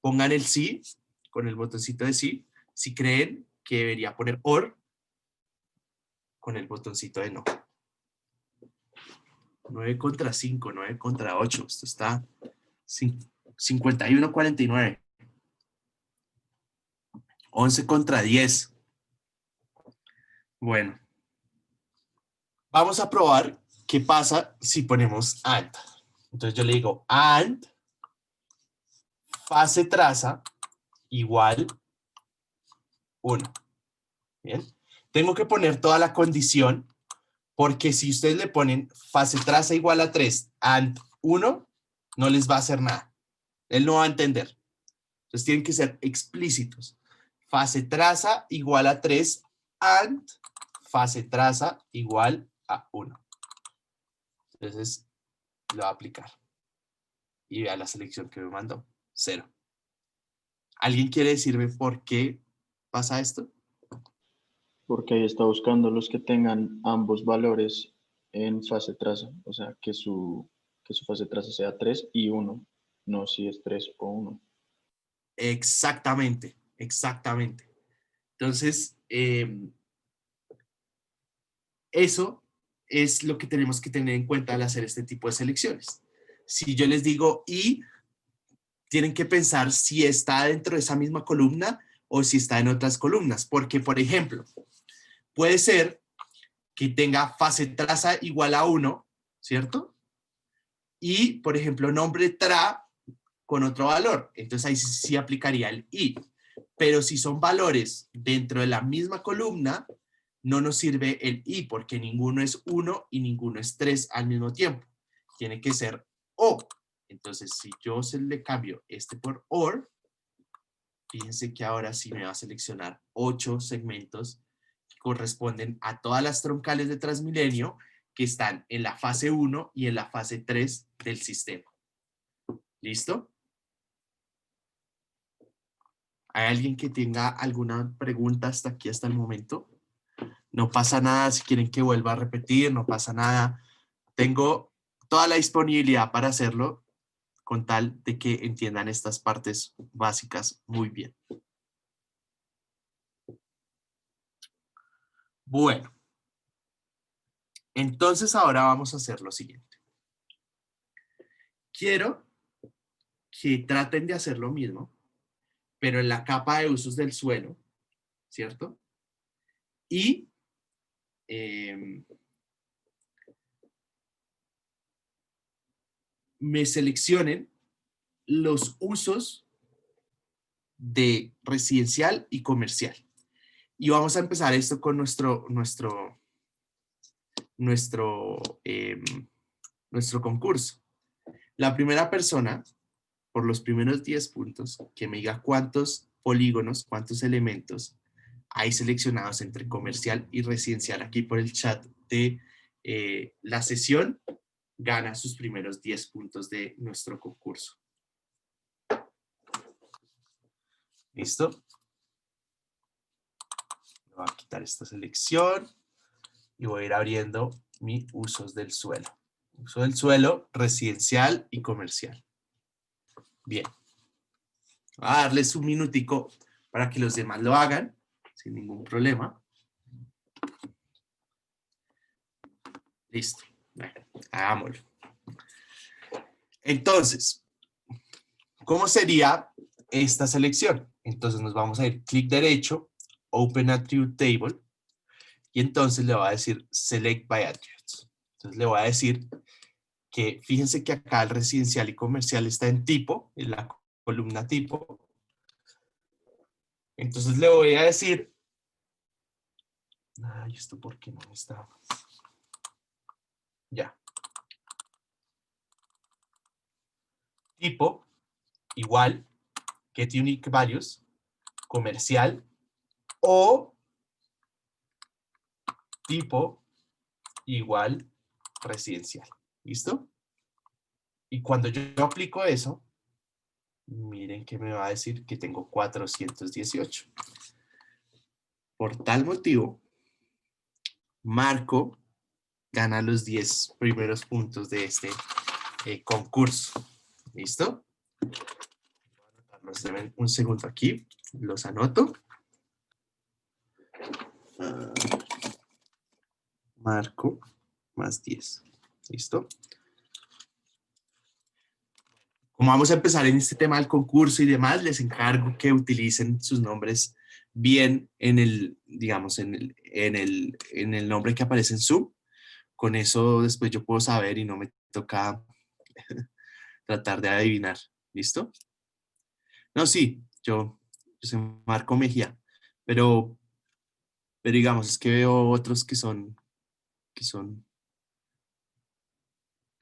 [SPEAKER 1] pongan el sí, con el botoncito de sí. Si creen que debería poner OR, con el botoncito de no. 9 contra 5, 9 contra 8. Esto está 51-49. 11 contra 10. Bueno. Vamos a probar qué pasa si ponemos AND. Entonces yo le digo AND fase traza igual 1. Bien. Tengo que poner toda la condición, porque si ustedes le ponen fase traza igual a 3, AND 1, no les va a hacer nada. Él no va a entender. Entonces tienen que ser explícitos. Fase traza igual a 3, AND fase traza igual a 1. Entonces lo va a aplicar. Y vea la selección que me mandó. 0. ¿Alguien quiere decirme por qué pasa esto?
[SPEAKER 9] Porque ahí está buscando los que tengan ambos valores en fase traza. O sea, que su fase traza sea 3 y 1. No si es 3 o 1.
[SPEAKER 1] Exactamente. Entonces, eso es lo que tenemos que tener en cuenta al hacer este tipo de selecciones. Si yo les digo y, tienen que pensar si está dentro de esa misma columna o si está en otras columnas. Porque, por ejemplo, puede ser que tenga fase traza igual a 1, ¿cierto? Y, por ejemplo, nombre tra con otro valor. Entonces ahí sí aplicaría el y. Pero si son valores dentro de la misma columna, no nos sirve el y, porque ninguno es 1 y ninguno es 3 al mismo tiempo. Tiene que ser o. Entonces, si yo le cambio este por OR, fíjense que ahora sí me va a seleccionar 8 segmentos que corresponden a todas las troncales de Transmilenio que están en la fase 1 y en la fase 3 del sistema. ¿Listo? ¿Hay alguien que tenga alguna pregunta hasta aquí, hasta el momento? No pasa nada si quieren que vuelva a repetir, no pasa nada. Tengo toda la disponibilidad para hacerlo con tal de que entiendan estas partes básicas muy bien. Bueno, entonces ahora vamos a hacer lo siguiente. Quiero que traten de hacer lo mismo, pero en la capa de usos del suelo, ¿cierto? Y me seleccionen los usos de residencial y comercial. Y vamos a empezar esto con nuestro concurso. La primera persona, por los primeros 10 puntos, que me diga cuántos polígonos, cuántos elementos hay seleccionados entre comercial y residencial aquí por el chat de la sesión, gana sus primeros 10 puntos de nuestro concurso. ¿Listo? Voy a quitar esta selección y voy a ir abriendo mis usos del suelo. Uso del suelo, residencial y comercial. Bien. Voy a darles un minutico para que los demás lo hagan sin ningún problema. Listo. Bueno, hagámoslo. Entonces, ¿cómo sería esta selección? Entonces nos vamos a ir clic derecho, Open Attribute Table, y entonces le voy a decir Select by Attributes. Entonces le voy a decir que fíjense que acá el residencial y comercial está en tipo, en la columna tipo. Entonces le voy a decir, ay, ¿esto por qué no está? Ya. Tipo, igual, Get Unique Values, comercial, o tipo, igual, residencial. ¿Listo? Y cuando yo aplico eso, miren que me va a decir que tengo 418. Por tal motivo, Marco gana los 10 primeros puntos de este concurso. ¿Listo? Denme un segundo aquí. Los anoto. Marco más 10. ¿Listo? Como vamos a empezar en este tema del concurso y demás, les encargo que utilicen sus nombres bien en el, digamos, en el nombre que aparece en Zoom. Con eso después yo puedo saber y no me toca tratar de adivinar. ¿Listo? No, sí, yo soy Marco Mejía, pero digamos, es que veo otros que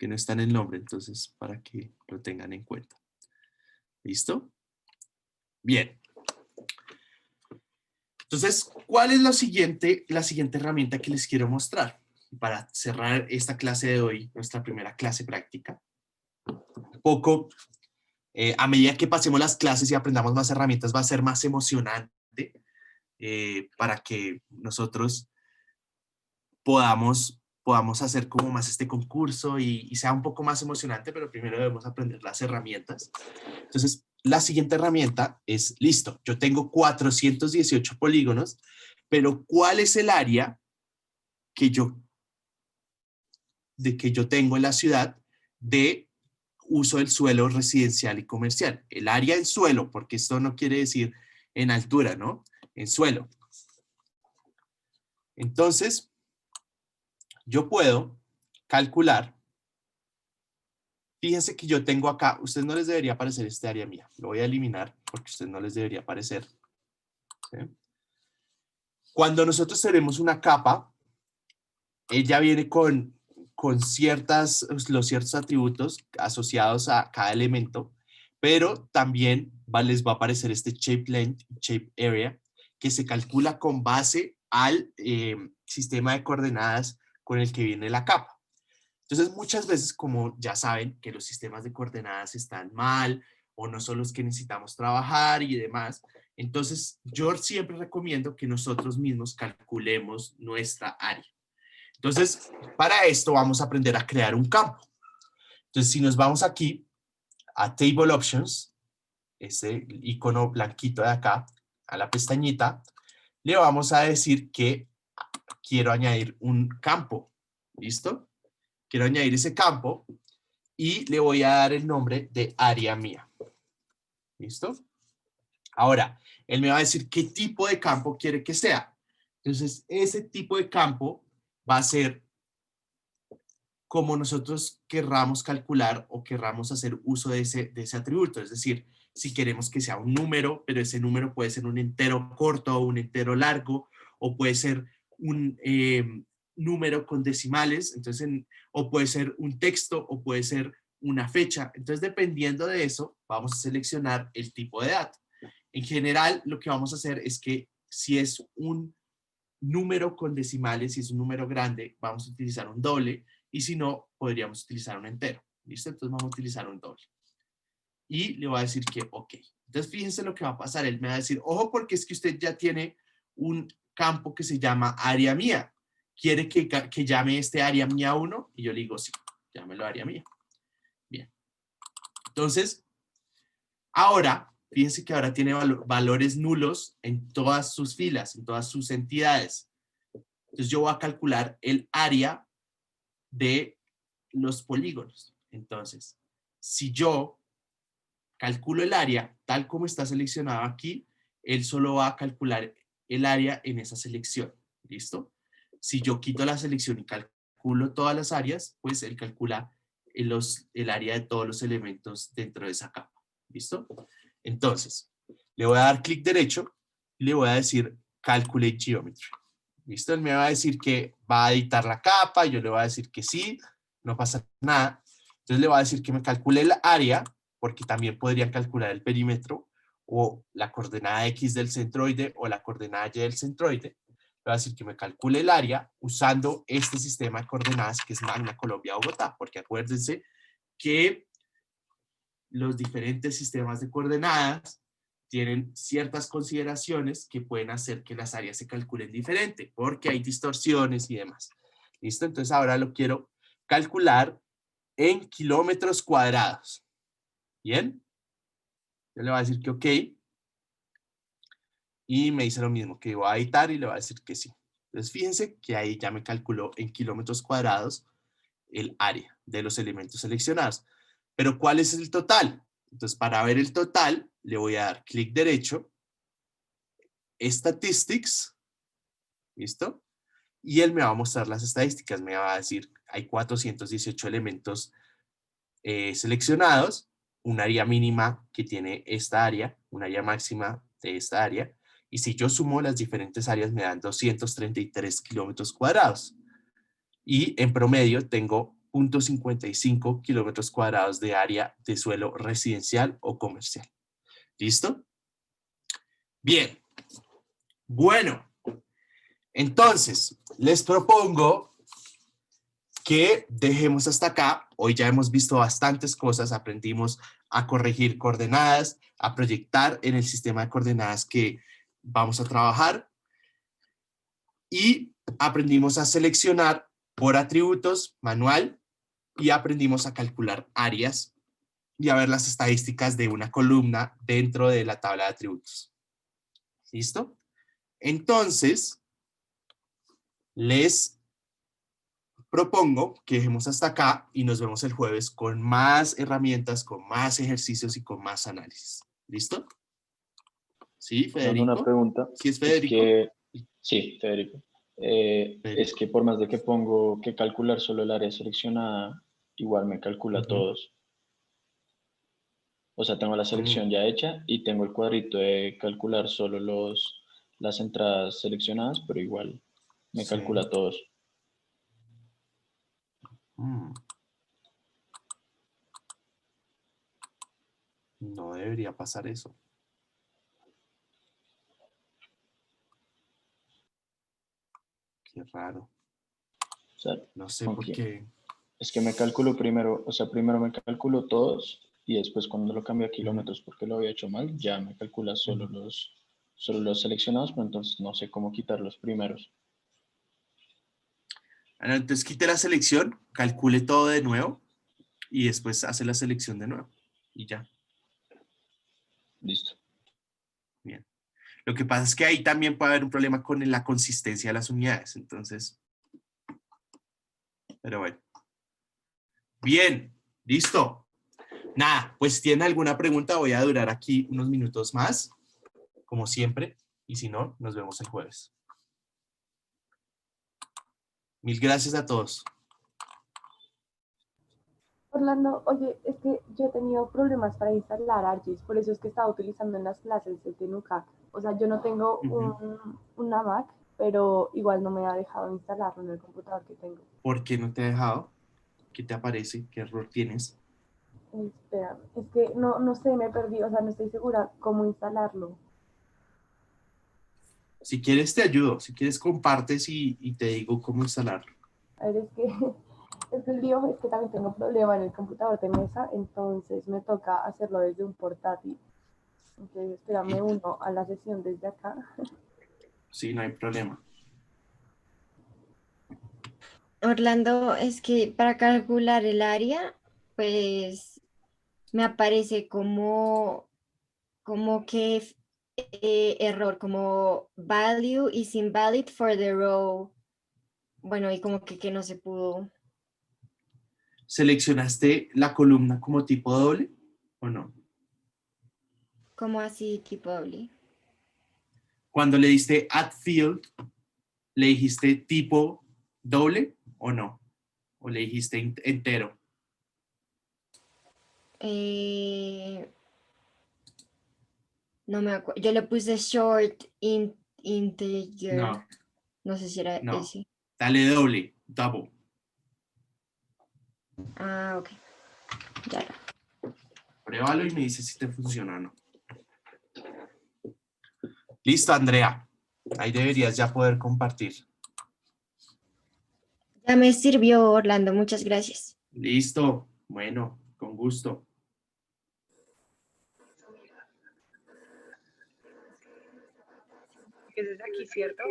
[SPEAKER 1] no están en el nombre, entonces para que lo tengan en cuenta. ¿Listo? Bien. Entonces, ¿cuál es la siguiente herramienta que les quiero mostrar? Para cerrar esta clase de hoy, nuestra primera clase práctica. Un poco, a medida que pasemos las clases y aprendamos más herramientas, va a ser más emocionante para que nosotros podamos hacer como más este concurso y sea un poco más emocionante, pero primero debemos aprender las herramientas. Entonces, la siguiente herramienta es, listo, yo tengo 418 polígonos, pero ¿cuál es el área que yo tengo en la ciudad de uso del suelo residencial y comercial? El área en suelo, porque esto no quiere decir en altura, ¿no? En suelo. Entonces, yo puedo calcular. Fíjense que yo tengo acá, a ustedes no les debería aparecer este área mía. Lo voy a eliminar porque a ustedes no les debería aparecer. ¿Sí? Cuando nosotros tenemos una capa, ella viene con con los ciertos atributos asociados a cada elemento, pero también les va a aparecer este shape length, shape area, que se calcula con base al sistema de coordenadas con el que viene la capa. Entonces, muchas veces, como ya saben, que los sistemas de coordenadas están mal o no son los que necesitamos trabajar y demás, entonces yo siempre recomiendo que nosotros mismos calculemos nuestra área. Entonces, para esto vamos a aprender a crear un campo. Entonces, si nos vamos aquí a Table Options, ese icono blanquito de acá, a la pestañita, le vamos a decir que quiero añadir un campo. ¿Listo? Quiero añadir ese campo y le voy a dar el nombre de área mía. ¿Listo? Ahora, él me va a decir qué tipo de campo quiere que sea. Entonces, ese tipo de campo va a ser como nosotros querramos calcular o querramos hacer uso de ese atributo. Es decir, si queremos que sea un número, pero ese número puede ser un entero corto o un entero largo, o puede ser un número con decimales, entonces, o puede ser un texto, o puede ser una fecha. Entonces, dependiendo de eso, vamos a seleccionar el tipo de dato. En general, lo que vamos a hacer es que si es un número con decimales, si es un número grande, vamos a utilizar un doble, y si no, podríamos utilizar un entero. ¿Listo? Entonces vamos a utilizar un doble. Y le voy a decir que OK. Entonces fíjense lo que va a pasar. Él me va a decir, ojo, porque es que usted ya tiene un campo que se llama área mía. ¿Quiere que llame este área mía 1? Y yo le digo, sí, llámelo área mía. Bien. Entonces, ahora, fíjense que ahora tiene valores nulos en todas sus filas, en todas sus entidades. Entonces yo voy a calcular el área de los polígonos. Entonces, si yo calculo el área tal como está seleccionado aquí, él solo va a calcular el área en esa selección. ¿Listo? Si yo quito la selección y calculo todas las áreas, pues él calcula el área de todos los elementos dentro de esa capa. ¿Listo? Entonces, le voy a dar clic derecho y le voy a decir Calculate Geometry. ¿Listo? Él me va a decir que va a editar la capa, yo le voy a decir que sí, no pasa nada. Entonces le voy a decir que me calcule el área, porque también podría calcular el perímetro, o la coordenada X del centroide, o la coordenada Y del centroide. Le voy a decir que me calcule el área usando este sistema de coordenadas que es Magna Colombia Bogotá, porque acuérdense que los diferentes sistemas de coordenadas tienen ciertas consideraciones que pueden hacer que las áreas se calculen diferente, porque hay distorsiones y demás. ¿Listo? Entonces ahora lo quiero calcular en kilómetros cuadrados. ¿Bien? Yo le voy a decir que OK. Y me dice lo mismo, que voy a editar y le voy a decir que sí. Entonces fíjense que ahí ya me calculó en kilómetros cuadrados el área de los elementos seleccionados. Pero ¿cuál es el total? Entonces, para ver el total, le voy a dar clic derecho, Statistics, ¿listo? Y él me va a mostrar las estadísticas, me va a decir, hay 418 elementos seleccionados, un área mínima que tiene esta área, un área máxima de esta área, y si yo sumo las diferentes áreas me dan 233 kilómetros cuadrados. Y en promedio tengo 0.55 kilómetros cuadrados de área de suelo residencial o comercial. ¿Listo? Bien. Bueno, entonces les propongo que dejemos hasta acá. Hoy ya hemos visto bastantes cosas, aprendimos a corregir coordenadas, a proyectar en el sistema de coordenadas que vamos a trabajar y aprendimos a seleccionar por atributos manual y aprendimos a calcular áreas y a ver las estadísticas de una columna dentro de la tabla de atributos. ¿Listo? Entonces, les propongo que dejemos hasta acá y nos vemos el jueves con más herramientas, con más ejercicios y con más análisis. ¿Listo? ¿Sí, Federico?
[SPEAKER 9] Una pregunta.
[SPEAKER 1] ¿Sí es Federico?
[SPEAKER 9] Sí, Federico. Es que por más de que pongo que calcular solo el área seleccionada, igual me calcula todos. O sea, tengo la selección ya hecha y tengo el cuadrito de calcular solo las entradas seleccionadas, pero igual me calcula todos.
[SPEAKER 1] No debería pasar eso. Qué raro.
[SPEAKER 9] O sea,
[SPEAKER 1] No sé
[SPEAKER 9] ¿con
[SPEAKER 1] por
[SPEAKER 9] quién?
[SPEAKER 1] qué.
[SPEAKER 9] Es que me calculo primero, o sea, primero me calculo todos y después cuando lo cambio a kilómetros porque lo había hecho mal, ya me calcula solo los seleccionados, pero entonces no sé cómo quitar los primeros.
[SPEAKER 1] Bueno, entonces quite la selección, calcule todo de nuevo y después hace la selección de nuevo. Y ya.
[SPEAKER 9] Listo.
[SPEAKER 1] Bien. Lo que pasa es que ahí también puede haber un problema con la consistencia de las unidades. Entonces, pero bueno. Bien, listo. Nada, pues ¿tienen alguna pregunta? Voy a durar aquí unos minutos más, como siempre. Y si no, nos vemos el jueves. Mil gracias a todos.
[SPEAKER 3] Orlando, oye, es que yo he tenido problemas para instalar ArcGIS, por eso es que estaba utilizando en las clases de Tenuca. O sea, yo no tengo una Mac, pero igual no me ha dejado instalarlo en el computador que tengo.
[SPEAKER 1] ¿Por qué no te ha dejado? ¿Qué te aparece? ¿Qué error tienes?
[SPEAKER 3] Espera, es que no sé, me perdí, o sea, no estoy segura cómo instalarlo.
[SPEAKER 1] Si quieres te ayudo. Si quieres compartes y te digo cómo instalarlo.
[SPEAKER 3] A ver, es que el lío es que también tengo problema en el computador de mesa, entonces me toca hacerlo desde un portátil. Entonces, espérame uno a la sesión desde acá.
[SPEAKER 1] Sí, no hay problema.
[SPEAKER 4] Orlando, es que para calcular el área, pues me aparece como que error, como value is invalid for the row. Bueno, y como que no se pudo.
[SPEAKER 1] ¿Seleccionaste la columna como tipo doble o no?
[SPEAKER 4] ¿Cómo así, tipo doble?
[SPEAKER 1] Cuando le diste add field, ¿le dijiste tipo doble o no? ¿O le dijiste entero?
[SPEAKER 4] No me acuerdo. Yo le puse short integer.
[SPEAKER 1] No,
[SPEAKER 4] No sé si era
[SPEAKER 1] no.
[SPEAKER 4] ese.
[SPEAKER 1] Dale doble, double.
[SPEAKER 4] Ah, ok. Ya.
[SPEAKER 1] Pruébalo y me dices si te funciona o no. Listo, Andrea. Ahí deberías ya poder compartir.
[SPEAKER 4] Ya me sirvió, Orlando. Muchas gracias.
[SPEAKER 1] Listo. Bueno, con gusto.
[SPEAKER 5] Que es aquí, ¿cierto?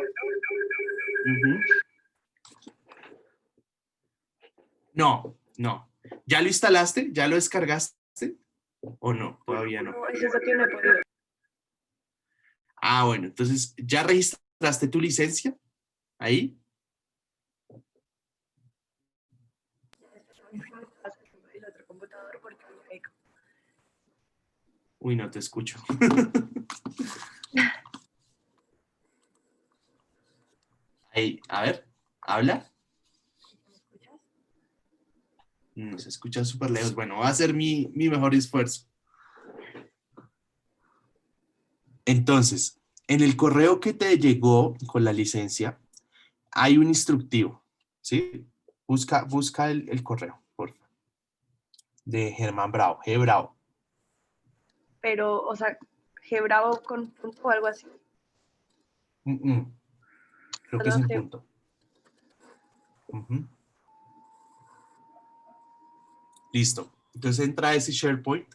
[SPEAKER 1] No, no. ¿Ya lo instalaste? ¿Ya lo descargaste? ¿O no? Todavía no.
[SPEAKER 5] No, es eso que no he podido.
[SPEAKER 1] Ah, bueno. Entonces, ¿ya registraste tu licencia? ¿Ahí?
[SPEAKER 5] El otro computador porque me eco.
[SPEAKER 1] Uy, no te escucho. Ahí, a ver, habla. Se escucha súper lejos. Bueno, va a ser mi mejor esfuerzo. Entonces, en el correo que te llegó con la licencia, hay un instructivo, ¿sí? Busca el correo, por favor. De Germán Bravo, G. Bravo.
[SPEAKER 5] Pero, o sea, G bravo con punto o algo así.
[SPEAKER 1] Creo que es
[SPEAKER 5] Solo
[SPEAKER 1] un
[SPEAKER 5] G.
[SPEAKER 1] punto. Listo. Entonces entra a ese SharePoint.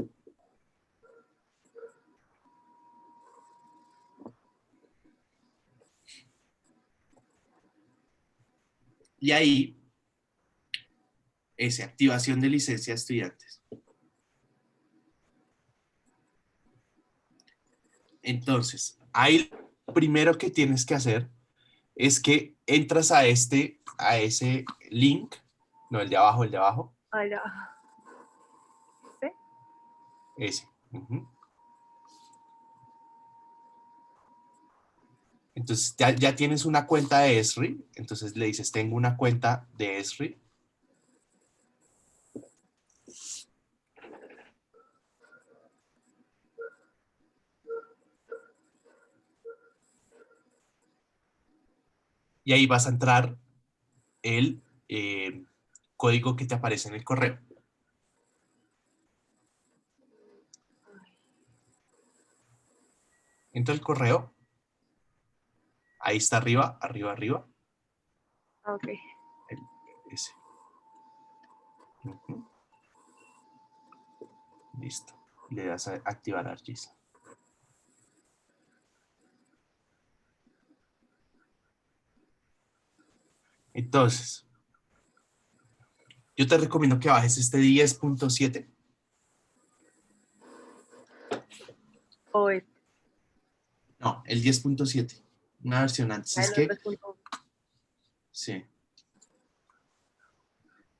[SPEAKER 1] Y ahí, activación de licencia de estudiantes. Entonces, ahí lo primero que tienes que hacer es que entras a ese link, no, el de abajo,
[SPEAKER 5] Ah, ya. ¿Sí?
[SPEAKER 1] ese. Entonces ya tienes una cuenta de Esri, entonces le dices, tengo una cuenta de Esri. Y ahí vas a entrar el código que te aparece en el correo. Entra el correo. Ahí está arriba, arriba, arriba.
[SPEAKER 5] Ok.
[SPEAKER 1] Ese. Ujú. Listo. Le das a activar ArcGIS. Entonces, yo te recomiendo que bajes este 10.7.
[SPEAKER 5] O este.
[SPEAKER 1] No, el 10.7. Una versión antes. Es
[SPEAKER 5] el
[SPEAKER 1] que,
[SPEAKER 5] otro es punto.
[SPEAKER 1] sí.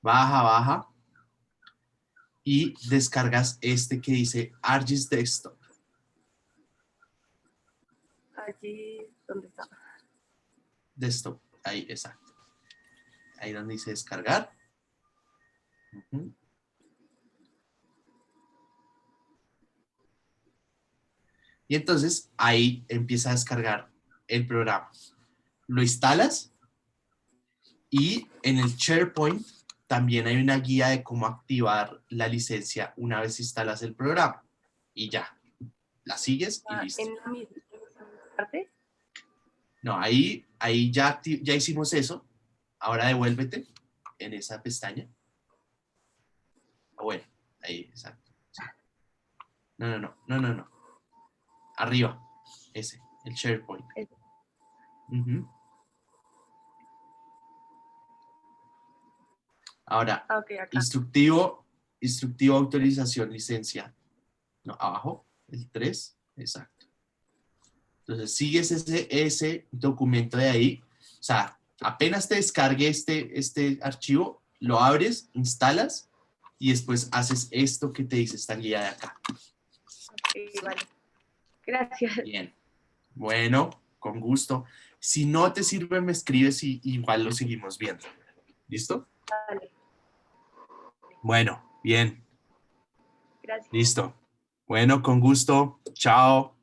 [SPEAKER 1] Baja, baja. Y descargas este que dice ArcGIS Desktop.
[SPEAKER 5] Allí, ¿dónde está?
[SPEAKER 1] Desktop. Ahí, exacto. Ahí donde dice descargar. Ujú. Y entonces ahí empieza a descargar el programa. Lo instalas y en el SharePoint también hay una guía de cómo activar la licencia una vez instalas el programa. Y ya, la sigues y listo.
[SPEAKER 5] En la misma parte.
[SPEAKER 1] No, ahí ya, ya hicimos eso. Ahora devuélvete en esa pestaña. Bueno, ahí, exacto. Sí. No. Arriba, ese, el SharePoint. Ujú. Ahora,
[SPEAKER 5] Ok, acá.
[SPEAKER 1] instructivo, autorización, licencia. No, abajo, el 3, exacto. Entonces, sigues ese documento de ahí. O sea, apenas te descargue este archivo, lo abres, instalas y después haces esto que te dice esta guía de acá.
[SPEAKER 5] Ok, vale. Gracias.
[SPEAKER 1] Bien. Bueno, con gusto. Si no te sirve, me escribes y igual lo seguimos viendo. ¿Listo?
[SPEAKER 5] Vale.
[SPEAKER 1] Bueno, bien.
[SPEAKER 5] Gracias.
[SPEAKER 1] Listo. Bueno, con gusto. Chao.